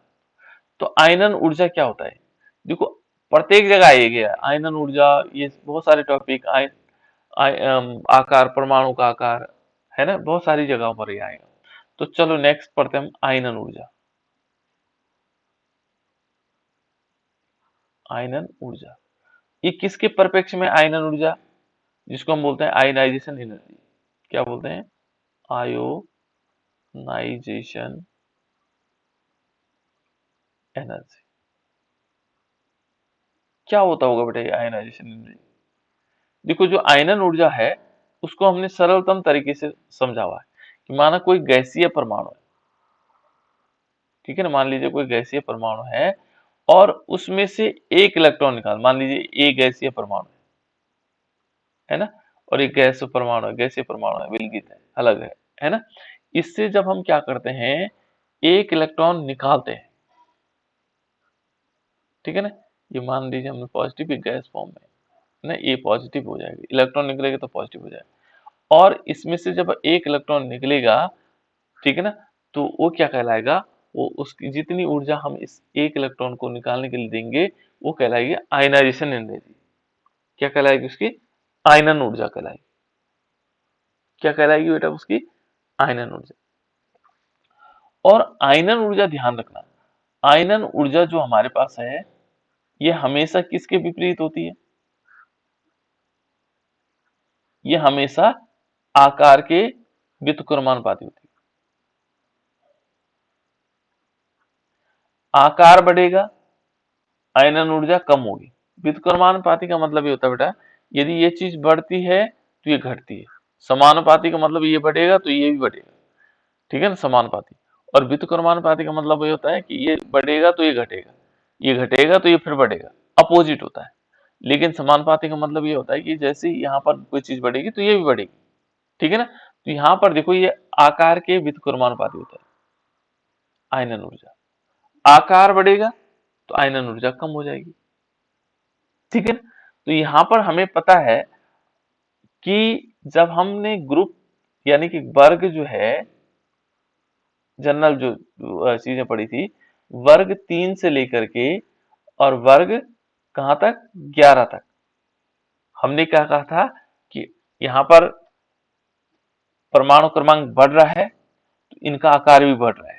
A: तो आयनन ऊर्जा क्या होता है? देखो प्रत्येक जगह आएगी आयनन ऊर्जा, ये बहुत सारे टॉपिक आकार, परमाणु का आकार, है ना, बहुत सारी जगहों पर ये आएगा। तो चलो नेक्स्ट पढ़ते हैं हम आयनन ऊर्जा। आयनन ऊर्जा ये किसके परिप्रेक्ष्य में आयनन ऊर्जा, जिसको हम बोलते हैं आयनाइजेशन एनर्जी, क्या बोलते हैं? Ionisation energy. क्या होता होगा बेटा ये आयनाइजेशन एनर्जी? देखो जो आयनन ऊर्जा है उसको हमने सरलतम तरीके से समझा हुआ है कि माना कोई गैसीय परमाणु है, ठीक है ना, मान लीजिए कोई गैसीय परमाणु है और उसमें से एक इलेक्ट्रॉन निकाल, मान लीजिए ए गैसीय परमाणु है ना, और एक गैस परमाणु है, गैसीय परमाणु है, विलगित है, अलग है ना। इससे जब हम क्या करते हैं, एक इलेक्ट्रॉन निकालते हैं, ठीक है ना, ये मान लीजिए हमने पॉजिटिव गैस फॉर्म में ना, ए पॉजिटिव हो जाएगा, इलेक्ट्रॉन निकलेगा तो पॉजिटिव हो जाएगा, और इसमें से जब एक इलेक्ट्रॉन निकलेगा, ठीक है ना, तो वो क्या कहलाएगा, वो उसकी जितनी ऊर्जा हम इस एक इलेक्ट्रॉन को निकालने के लिए देंगे वो कहलाएगी आयनाइजेशन एनर्जी। क्या कहलाएगी उसकी? आयनन ऊर्जा कहलाएगी। क्या कहलाएगी बेटा उसकी? आयनन ऊर्जा। और आयनन ऊर्जा ध्यान रखना, आयनन ऊर्जा जो हमारे पास है ये हमेशा किसके विपरीत होती है? ये हमेशा आकार के व्युत्क्रमानुपाती होती है। आकार बढ़ेगा, आयनन ऊर्जा कम होगी। व्युत्क्रमानुपाती का मतलब ये होता है बेटा, यदि ये चीज बढ़ती है तो ये घटती है। समानुपाती का मतलब ये बढ़ेगा तो ये भी बढ़ेगा, ठीक है ना, समानुपाती। और व्युत्क्रमानुपाती का मतलब ये होता है कि ये बढ़ेगा तो ये घटेगा तो ये फिर बढ़ेगा, अपोजिट होता है। लेकिन समानुपाती का मतलब ये होता है कि जैसे यहाँ पर कोई चीज बढ़ेगी तो ये भी बढ़ेगी, ठीक है ना। तो यहाँ पर देखो ये आकार के व्युत्क्रमानुपाती होता है आयनन ऊर्जा। आकार बढ़ेगा तो आयनन ऊर्जा कम हो जाएगी, ठीक है ना। तो यहाँ पर हमें पता है कि जब हमने ग्रुप यानी कि वर्ग जो है, जनरल जो चीजें पढ़ी थी, वर्ग 3 से लेकर के और वर्ग कहां तक, 11 तक, हमने क्या कहा था कि यहाँ पर परमाणु क्रमांक बढ़ रहा है तो इनका आकार भी बढ़ रहा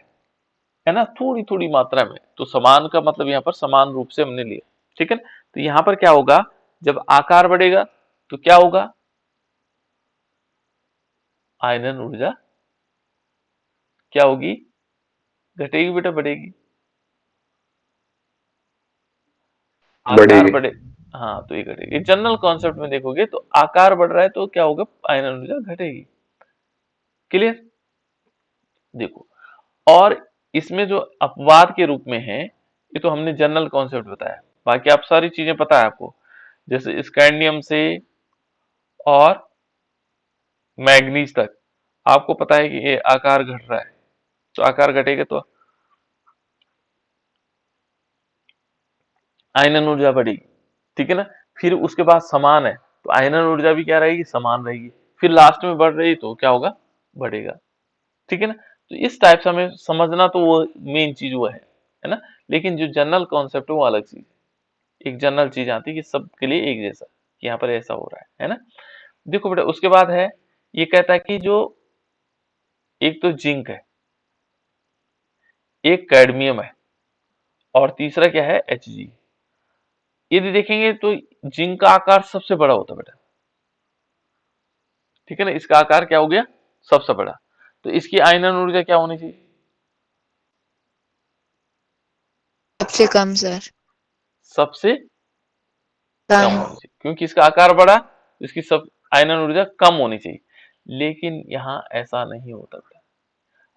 A: है ना, थोड़ी थोड़ी मात्रा में। तो समान का मतलब यहाँ पर समान रूप से हमने लिया, ठीक है ना। तो यहाँ पर क्या होगा, जब आकार बढ़ेगा तो क्या होगा, आयनन ऊर्जा क्या होगी, घटेगी बेटा बढ़ेगी? आकार
B: बढ़ेगी।
A: बढ़े, हाँ तो ये घटेगी। जनरल कॉन्सेप्ट में देखोगे तो आकार बढ़ रहा है तो क्या होगा, आयनन ऊर्जा घटेगी। क्लियर? देखो, और इसमें जो अपवाद के रूप में है, ये तो हमने जनरल कॉन्सेप्ट बताया, बाकी आप सारी चीजें पता है आपको, जैसे स्कैंडियम से और मैग्नीज तक आपको पता है कि ये आकार घट रहा है, तो आकार घटेगा तो आयनन ऊर्जा बढ़ेगी, ठीक है ना। फिर उसके बाद समान है तो आयनन ऊर्जा भी क्या रहेगी, समान रहेगी। फिर लास्ट में बढ़ रही तो क्या होगा, बढ़ेगा, ठीक है ना। तो इस टाइप से हमें समझना, तो वो मेन चीज वो है ना। लेकिन जो जनरल कॉन्सेप्ट है वो अलग चीज है, एक जनरल चीज आती है कि सबके लिए एक जैसा, कि यहाँ पर ऐसा हो रहा है ना। देखो बेटा उसके बाद है, ये कहता है कि जो एक तो जिंक है, एक कैडमियम है, और तीसरा क्या है, Hg। यदि देखेंगे तो जिंक का आकार सबसे बड़ा होता है बेटा, ठीक है ना, इसका आकार क्या हो गया, सबसे बड़ा। तो इसकी आयनन ऊर्जा क्या होनी चाहिए,
C: सबसे कम सर।
A: सबसे कम
C: कम।
A: होनी चाहिए, क्योंकि इसका आकार बड़ा तो इसकी सब आयनन ऊर्जा कम होनी चाहिए, लेकिन यहाँ ऐसा नहीं होता बेटा।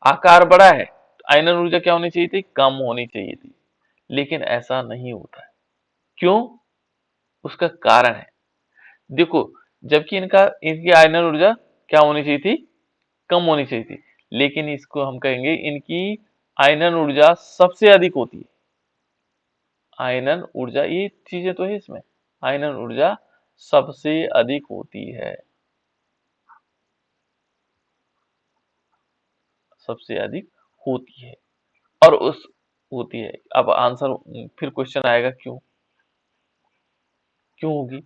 A: आकार बड़ा है तो आयनन ऊर्जा क्या होनी चाहिए थी, कम होनी चाहिए थी, लेकिन ऐसा नहीं होता है। क्यों? उसका कारण है, देखो, जबकि इनका इनकी आयनन ऊर्जा क्या होनी चाहिए थी, कम होनी चाहिए थी, लेकिन इसको हम कहेंगे इनकी आयनन ऊर्जा सबसे अधिक होती है। आयनन ऊर्जा, ये चीजें तो है इसमें, आयनन ऊर्जा सबसे अधिक होती है, सबसे अधिक होती है, और उस होती है। अब आंसर फिर क्वेश्चन आएगा, क्यों क्यों होगी?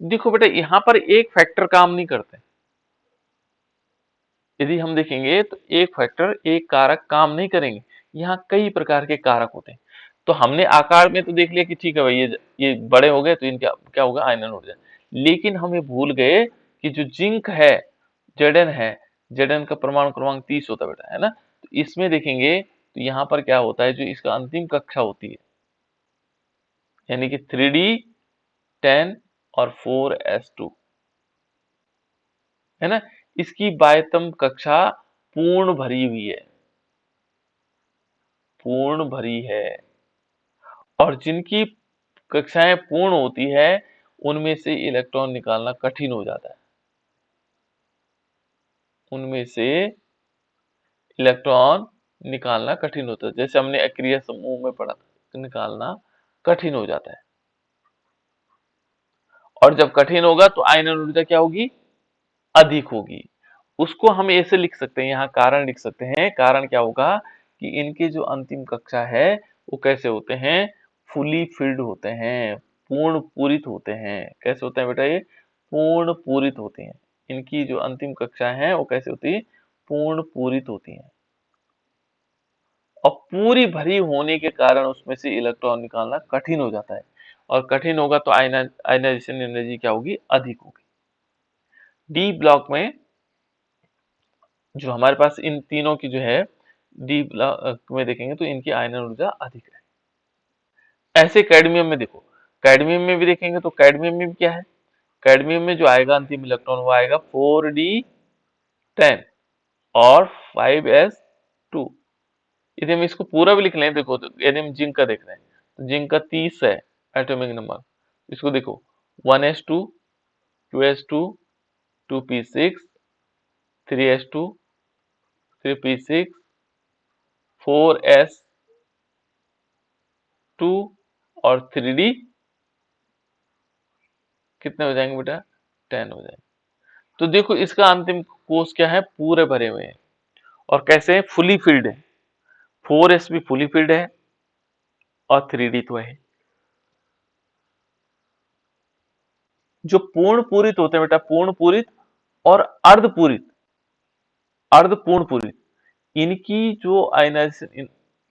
A: देखो बेटा, यहाँ पर एक फैक्टर काम नहीं करते। यदि हम देखेंगे तो एक फैक्टर, एक कारक काम नहीं करेंगे, यहाँ कई प्रकार के कारक होते हैं। तो हमने आकार में तो देख लिया कि ठीक है भाई, ये बड़े हो गए तो इनका क्या होगा, आयनन ऊर्जा। लेकिन हम ये भूल गए कि जो जिंक है, Zn है, Zn का परमाणु क्रमांक 30 होता है बेटा, है ना। तो इसमें देखेंगे तो यहाँ पर क्या होता है, जो इसका अंतिम कक्षा होती है, यानी कि 3d10 और 4s2, है ना, इसकी बाह्यतम कक्षा पूर्ण भरी हुई है, पूर्ण भरी है। और जिनकी कक्षाएं पूर्ण होती है, उनमें से इलेक्ट्रॉन निकालना कठिन हो जाता है, उनमें से इलेक्ट्रॉन निकालना कठिन होता है। जैसे हमने अक्रिय समूह में पढ़ा था, निकालना कठिन हो जाता है। और जब कठिन होगा तो आयनन ऊर्जा क्या होगी, अधिक होगी। उसको हम ऐसे लिख सकते हैं, यहाँ कारण लिख सकते हैं। कारण क्या होगा कि इनके जो अंतिम कक्षा है वो कैसे होते हैं, फुली फिल्ड होते हैं, पूर्ण पूरित होते हैं। कैसे होते हैं बेटा, ये पूर्ण पूरित होते हैं। इनकी जो अंतिम कक्षा है वो कैसे होती है, पूर्ण पूरित होती है। और पूरी भरी होने के कारण उसमें से इलेक्ट्रॉन निकालना कठिन हो जाता है, और कठिन होगा तो आयनाइजेशन एनर्जी क्या होगी, अधिक होगी। डी ब्लॉक में जो हमारे पास इन तीनों की जो है, डी ब्लॉक में देखेंगे तो इनकी आयनन ऊर्जा अधिक है। ऐसे कैडमियम में देखो, कैडमियम में भी देखेंगे तो कैडमियम में भी क्या है, कैडमियम में जो आएगा अंतिम इलेक्ट्रॉन वो आएगा 4d10 और 5s2। यदि हम इसको पूरा भी लिख लें, देखो तो यदि हम जिंक का देख रहे हैं तो जिंक का 30 है एटॉमिक नंबर, इसको देखो 1s2, 2s2, 2p6, 3s2, 3p6, 4s2 और 3d कितने हो जाएंगे बेटा, 10 हो जाएंगे। तो देखो इसका अंतिम कोष क्या है, पूरे भरे हुए हैं। और कैसे है, फुली फिल्ड है। 4s भी फुली फिल्ड है और 3d तो है। जो पूर्ण पूरित होते हैं बेटा, पूर्ण पूरित और अर्ध पूरित, अर्ध पूर्ण पूरित, इनकी जो आयनाइजेशन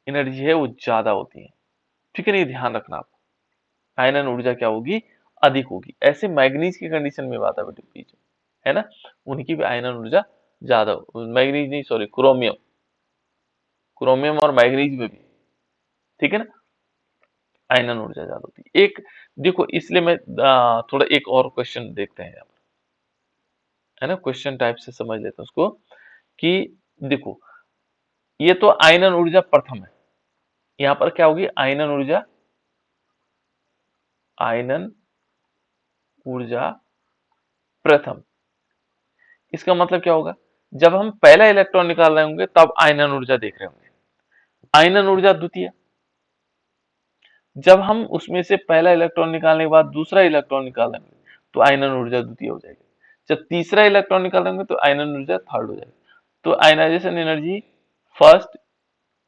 A: एनर्जी है वो ज्यादा होती है। ठीक है ना, ये ध्यान रखना आप, आयनन ऊर्जा क्या होगी, अधिक होगी। ऐसे मैग्नीज की कंडीशन में बात है बेटे बीच में, है ना, उनकी भी आयनन ऊर्जा ज्यादा, मैग्नीज नहीं सॉरी, क्रोमियम, क्रोमियम और मैग्नीज में भी, ठीक है ना, आयनन ऊर्जा ज्यादा होती है। एक देखो, इसलिए मैं थोड़ा एक और क्वेश्चन देखते हैं यहाँ पर, है ना, क्वेश्चन टाइप से समझ लेते हैं उसको, कि देखो ये तो आयनन ऊर्जा प्रथम है, यहाँ पर क्या होगी, आयनन ऊर्जा, आयनन ऊर्जा प्रथम। इसका मतलब क्या होगा, जब हम पहला इलेक्ट्रॉन निकाल रहे होंगे तब आयनन ऊर्जा देख रहे होंगे, आयनन ऊर्जा द्वितीय। जब हम उसमें से पहला इलेक्ट्रॉन निकालने के बाद दूसरा इलेक्ट्रॉन निकाल लेंगे तो आयनन ऊर्जा द्वितीय हो जाएगी। जब तीसरा इलेक्ट्रॉन निकाल लेंगे तो आयनन ऊर्जा थर्ड हो जाएगी। तो आयनाइजेशन एनर्जी फर्स्ट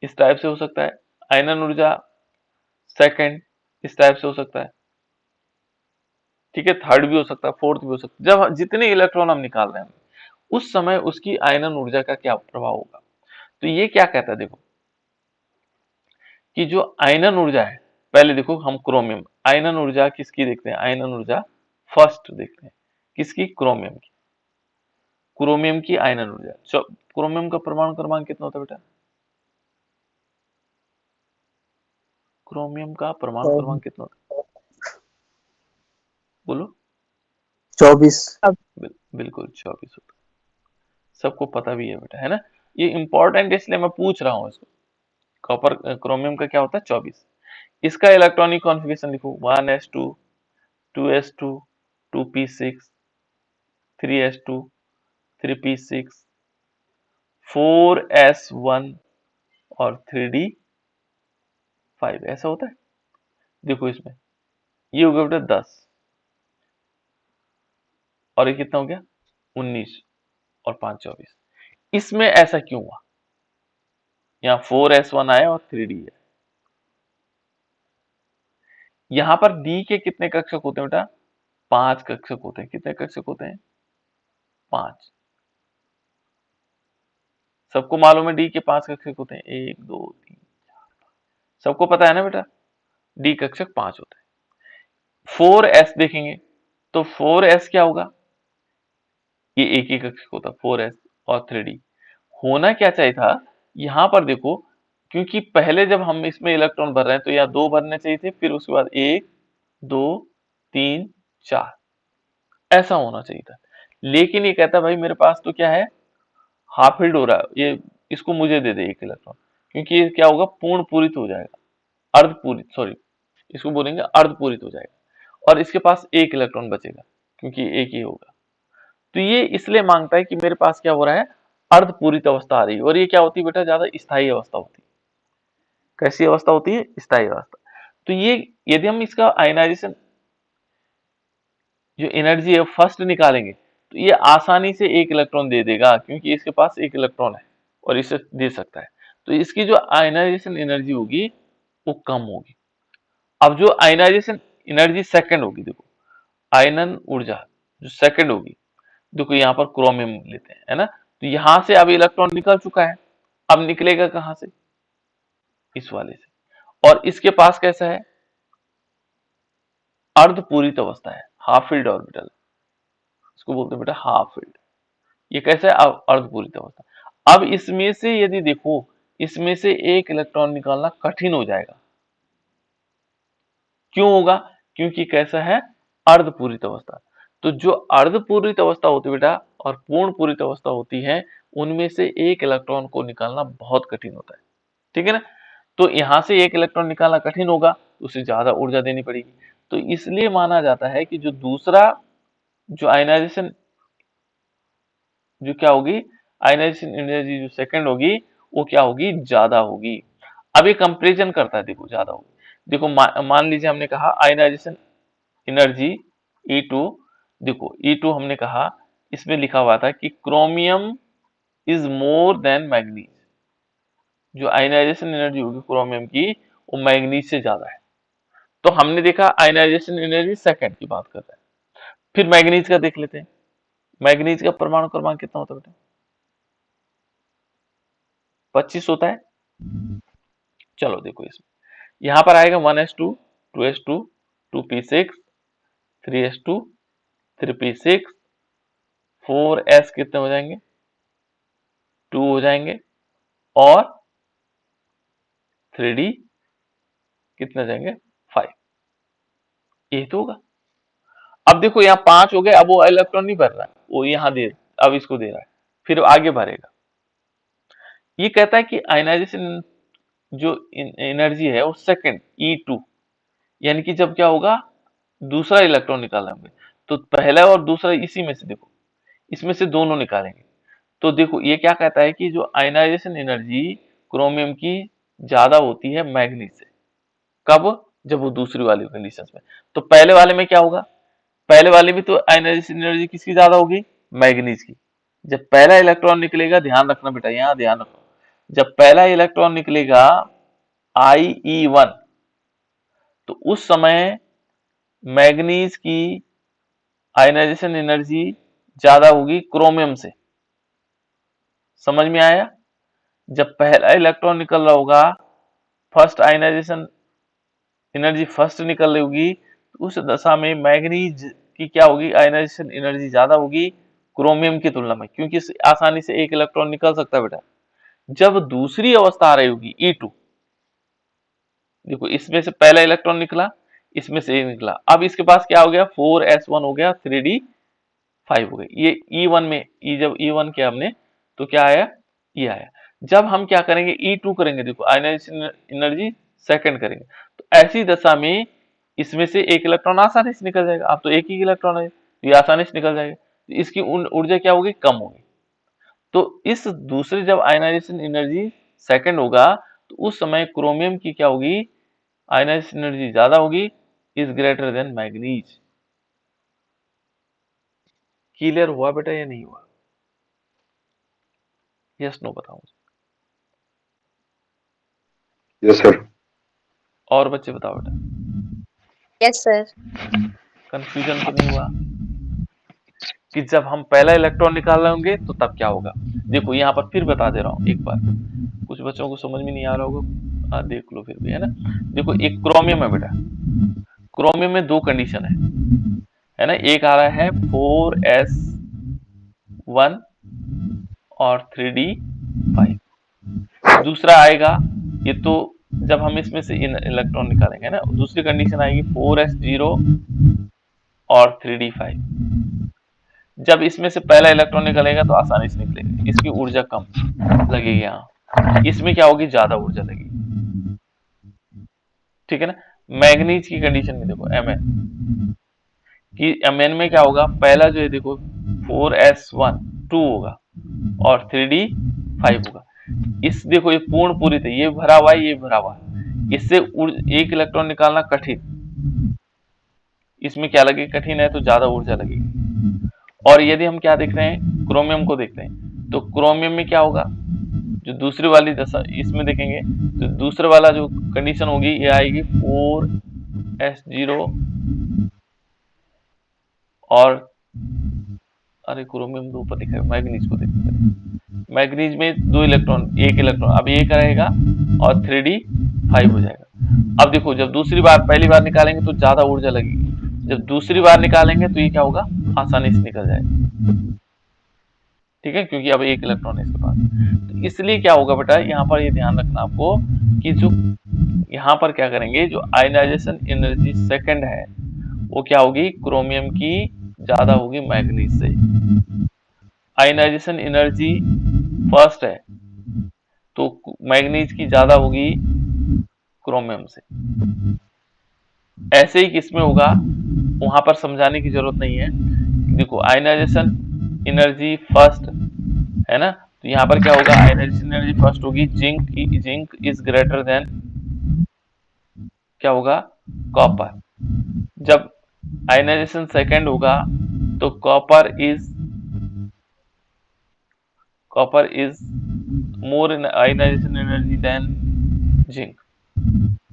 A: इस टाइप से हो सकता है, आयनन ऊर्जा सेकंड इस टाइप से हो सकता है, ठीक है, थर्ड भी हो सकता है, फोर्थ भी हो सकता है। जब जितने इलेक्ट्रॉन हम निकाल रहे हैं उस समय उसकी आयनन ऊर्जा का क्या प्रभाव होगा। तो ये क्या कहता है, देखो कि जो आयनन ऊर्जा है, पहले देखो हम क्रोमियम, आयनन ऊर्जा किसकी देखते हैं, आयनन ऊर्जा फर्स्ट देखते हैं, किसकी, क्रोमियम की। क्रोमियम की आयनन ऊर्जा, क्रोमियम का परमाणु क्रमांक कितना होता है बेटा, क्रोमियम का परमाणु क्रमांक कितना होता है, बोलो।
C: 24।
A: बिल्कुल 24 होता है, सबको पता भी है बेटा, है ना। ये इंपॉर्टेंट इसलिए मैं पूछ रहा हूँ इसको। कॉपर क्रोमियम का क्या होता है 24। इसका इलेक्ट्रॉनिक कॉन्फ़िगरेशन लिखो 1s2 2s2 2p6 3s2 3p6 4s1 और 3d5 ऐसा होता है। देखो इसमें ये हो गया बेटा 10 और ये कितना हो गया 19 और 5 24। इसमें ऐसा क्यों हुआ, यहाँ 4s1 आया और 3d है। यहाँ पर d के कितने कक्षक होते हैं बेटा, 5 कक्षक होते हैं। कितने कक्षक होते हैं, 5। सबको मालूम है डी के 5 कक्षक होते हैं, 1 2 3 सबको पता है ना बेटा, डी कक्षक 5 होते हैं। 4s देखेंगे तो 4s क्या होगा, ये एक ही कक्षक होता 4s और 3d। होना क्या चाहिए था, यहां पर देखो, क्योंकि पहले जब हम इसमें इलेक्ट्रॉन भर रहे हैं तो यहाँ 2 भरने चाहिए थे, फिर उसके बाद 1 2 3 4 ऐसा होना चाहिए था। लेकिन ये कहता है भाई मेरे पास तो क्या है, हाफ फिल्ड हो रहा है, ये इसको मुझे दे दे एक इलेक्ट्रॉन, क्योंकि ये क्या होगा पूर्ण पूरित हो जाएगा, अर्धपूरित, सॉरी इसको बोलेंगे अर्धपूरित हो जाएगा, और इसके पास एक इलेक्ट्रॉन बचेगा क्योंकि एक ही होगा। तो ये इसलिए मांगता है कि मेरे पास क्या हो रहा है, अर्धपूरित अवस्था आ रही है। और ये क्या होती है बेटा, ज्यादा स्थायी अवस्था होती है। कैसी अवस्था होती है, स्थायी अवस्था। तो ये यदि हम इसका आयनाइजेशन जो एनर्जी है फर्स्ट निकालेंगे तो ये आसानी से एक इलेक्ट्रॉन दे देगा, क्योंकि इसके पास एक इलेक्ट्रॉन है और इसे दे सकता है। तो इसकी जो आयनाइजेशन एनर्जी होगी वो कम होगी। अब जो आयनाइजेशन एनर्जी सेकंड होगी, देखो आयनन ऊर्जा जो सेकंड होगी, देखो यहाँ पर क्रोमियम लेते हैं, है ना। तो यहां से अब इलेक्ट्रॉन निकल चुका है, अब निकलेगा कहां से, इस वाले से। और इसके पास कैसा है, अर्धपूरित अवस्था है, हाफ फिल्ड ऑर्बिटल, इसको बोलते हैं बेटा हाफ फिल्ड। ये कैसा है, अर्धपूरित अवस्था। अब इसमें से यदि देखो, इसमें से एक इलेक्ट्रॉन निकालना कठिन हो जाएगा। क्यों होगा, क्योंकि कैसा है, अर्धपूरित अवस्था। तो जो अर्धपूरित अवस्था होती है बेटा और पूर्ण पूरित अवस्था होती है, उनमें से एक इलेक्ट्रॉन को निकालना बहुत कठिन होता है, ठीक है ना। तो यहां से एक इलेक्ट्रॉन निकालना कठिन होगा, उसे ज्यादा ऊर्जा देनी पड़ेगी। तो इसलिए माना जाता है कि जो दूसरा जो आयनाइजेशन जो क्या होगी, आयनाइजेशन एनर्जी जो सेकंड होगी वो क्या होगी, ज्यादा होगी। अब ये कंपेरिजन करता है, देखो ज्यादा होगी। देखो मान लीजिए हमने कहा आयनाइजेशन एनर्जी E2, देखो E2 हमने कहा, इसमें लिखा हुआ था कि chromium is more than manganese. जो आयनाइजेशन एनर्जी होगी क्रोमियम की वो मैग्नीज से ज्यादा है। तो हमने देखा आयनाइजेशन एनर्जी सेकंड की बात कर रहे हैं। फिर मैग्नीज का देख लेते हैं। मैग्नीज का परमाणु क्रमांक कितना होता है बेटा, 25 होता है। चलो देखो इसमें यहां पर आएगा 1s2 2s2 2p6 3s2 3p6 4s कितने हो जाएंगे, 2 हो जाएंगे, और 3d कितने हो जाएंगे, 5। यही तो होगा। अब देखो यहाँ 5 हो गए, अब वो इलेक्ट्रॉन नहीं भर रहा है, वो यहाँ दे, अब इसको दे रहा है, फिर आगे भरेगा। ये कहता है कि आयनाइजेशन जो एनर्जी है वो सेकंड E2, यानी कि जब क्या होगा, दूसरा इलेक्ट्रॉन निकालना होगा, तो पहला और दूसरा इसी में से, देखो इसमें से दोनों निकालेंगे। तो देखो ये क्या कहता है कि जो आयनाइजेशन एनर्जी क्रोमियम की ज्यादा होती है मैग्नीज से। कब, जब वो दूसरी वाली कंडीशन में। तो पहले वाले में क्या होगा, पहले वाले में तो आयनाइजेशन एनर्जी किसकी ज्यादा होगी, मैग्नीज की। जब पहला इलेक्ट्रॉन निकलेगा, ध्यान रखना बेटा, यहाँ ध्यान रखो, जब पहला इलेक्ट्रॉन निकलेगा IE1, तो उस समय मैग्नीज की आयनाइजेशन एनर्जी ज्यादा होगी क्रोमियम से। समझ में आया, जब पहला इलेक्ट्रॉन निकल रहा होगा, फर्स्ट आयनाइजेशन एनर्जी फर्स्ट निकल रही होगी, तो उस दशा में मैग्नीज की क्या होगी, आयनाइजेशन एनर्जी ज्यादा होगी क्रोमियम की तुलना में, क्योंकि आसानी से एक इलेक्ट्रॉन निकल सकता है बेटा। जब दूसरी अवस्था आ रही होगी E2, देखो इसमें से पहला इलेक्ट्रॉन निकला, इसमें से ये निकला, अब इसके पास क्या हो गया, 4s1 हो गया, 3d 5 हो गए। ये E1 में जब E1 किया हमने तो क्या आया, ये आया। जब हम क्या करेंगे E2 करेंगे, देखो आयनाइजेशन एनर्जी सेकंड करेंगे, तो ऐसी दशा में इसमें से एक इलेक्ट्रॉन आसानी से निकल जाएगा। अब तो एक ही इलेक्ट्रॉन है, तो ये आसानी से निकल जाएगा, तो इसकी ऊर्जा क्या होगी, कम होगी। तो इस दूसरे जब आयनाइजेशन एनर्जी सेकंड होगा तो उस समय क्रोमियम की क्या होगी, आयनाइजेशन एनर्जी ज्यादा होगी, is greater then manganese. Clear हुआ बेटा या नहीं हुआ? यस नो बताओ मुझे।
B: Yes sir.
A: और बच्चे बताओ बेटा,
C: यस सर।
A: कंफ्यूजन तो नहीं हुआ कि जब हम पहला इलेक्ट्रॉन निकाल रहे होंगे तो तब क्या होगा? देखो यहाँ पर फिर बता दे रहा हूँ एक बार, कुछ बच्चों को समझ में नहीं आ रहा होगा, देख लो फिर भी, है ना। देखो एक क्रोमियम है बेटा, क्रोमियम में दो कंडीशन है ना, एक आ रहा है 4s1 और 3d5, दूसरा आएगा, ये तो जब हम इसमें से इलेक्ट्रॉन निकालेंगे ना, दूसरी कंडीशन आएगी 4s0 और 3d5। जब इसमें से पहला इलेक्ट्रॉन निकलेगा तो आसानी से निकलेगा, इसकी ऊर्जा कम लगेगी, यहाँ इसमें क्या होगी, ज्यादा ऊर्जा लगेगी, ठीक है ना। मैग्नीज की कंडीशन में देखो Mn कि Mn में क्या होगा, पहला जो है देखो 4s1 2 होगा और 3d5 होगा। इस देखो ये पूर्ण पूरित है, ये भरा हुआ है, ये भरा हुआ है, इससे एक इलेक्ट्रॉन निकालना कठिन, इसमें क्या लगेगी, कठिन है तो ज्यादा ऊर्जा लगेगी। और यदि हम क्या देख रहे हैं, क्रोमियम को देख रहे हैं, तो क्रोमियम में क्या होगा, जो दूसरी वाली दशा इसमें देखेंगे तो दूसरे वाला जो कंडीशन होगी ये आएगी 4s0 और अरे क्रोमियम तो ऊपर दिखा है, मैग्नीज को देखते, मैग्नीज में दो इलेक्ट्रॉन, एक इलेक्ट्रॉन अब एक रहेगा और 3d5 हो जाएगा। अब देखो जब दूसरी बार, पहली बार निकालेंगे तो ज्यादा ऊर्जा लगेगी, जब दूसरी बार निकालेंगे तो ये क्या होगा, आसानी से निकल जाएगा, ठीक है, क्योंकि अब एक इलेक्ट्रॉन है इसके पास। तो इसलिए क्या होगा बेटा, यहाँ पर ये ध्यान रखना आपको कि जो यहाँ पर क्या करेंगे, जो आयनाइजेशन एनर्जी सेकंड है वो क्या होगी, क्रोमियम की ज्यादा होगी मैग्नीज से। आयनाइजेशन एनर्जी फर्स्ट है तो मैग्नीज की ज्यादा होगी क्रोमियम से। ऐसे ही किसमें होगा, वहां पर समझाने की जरूरत नहीं है। देखो आयनाइजेशन एनर्जी फर्स्ट है ना, तो यहाँ पर क्या होगा, आयनाइजेशन एनर्जी फर्स्ट होगी, जिंक इज ग्रेटर देन क्या होगा, कॉपर। जब आयनाइजेशन सेकंड होगा तो copper is more in ionisation energy than zinc.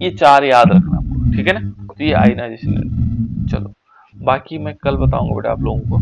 A: ये चार याद रखना आपको, ठीक है ना। तो ये आयनाइजेशन एनर्जी, चलो बाकी मैं कल बताऊंगा बेटा आप लोगों को।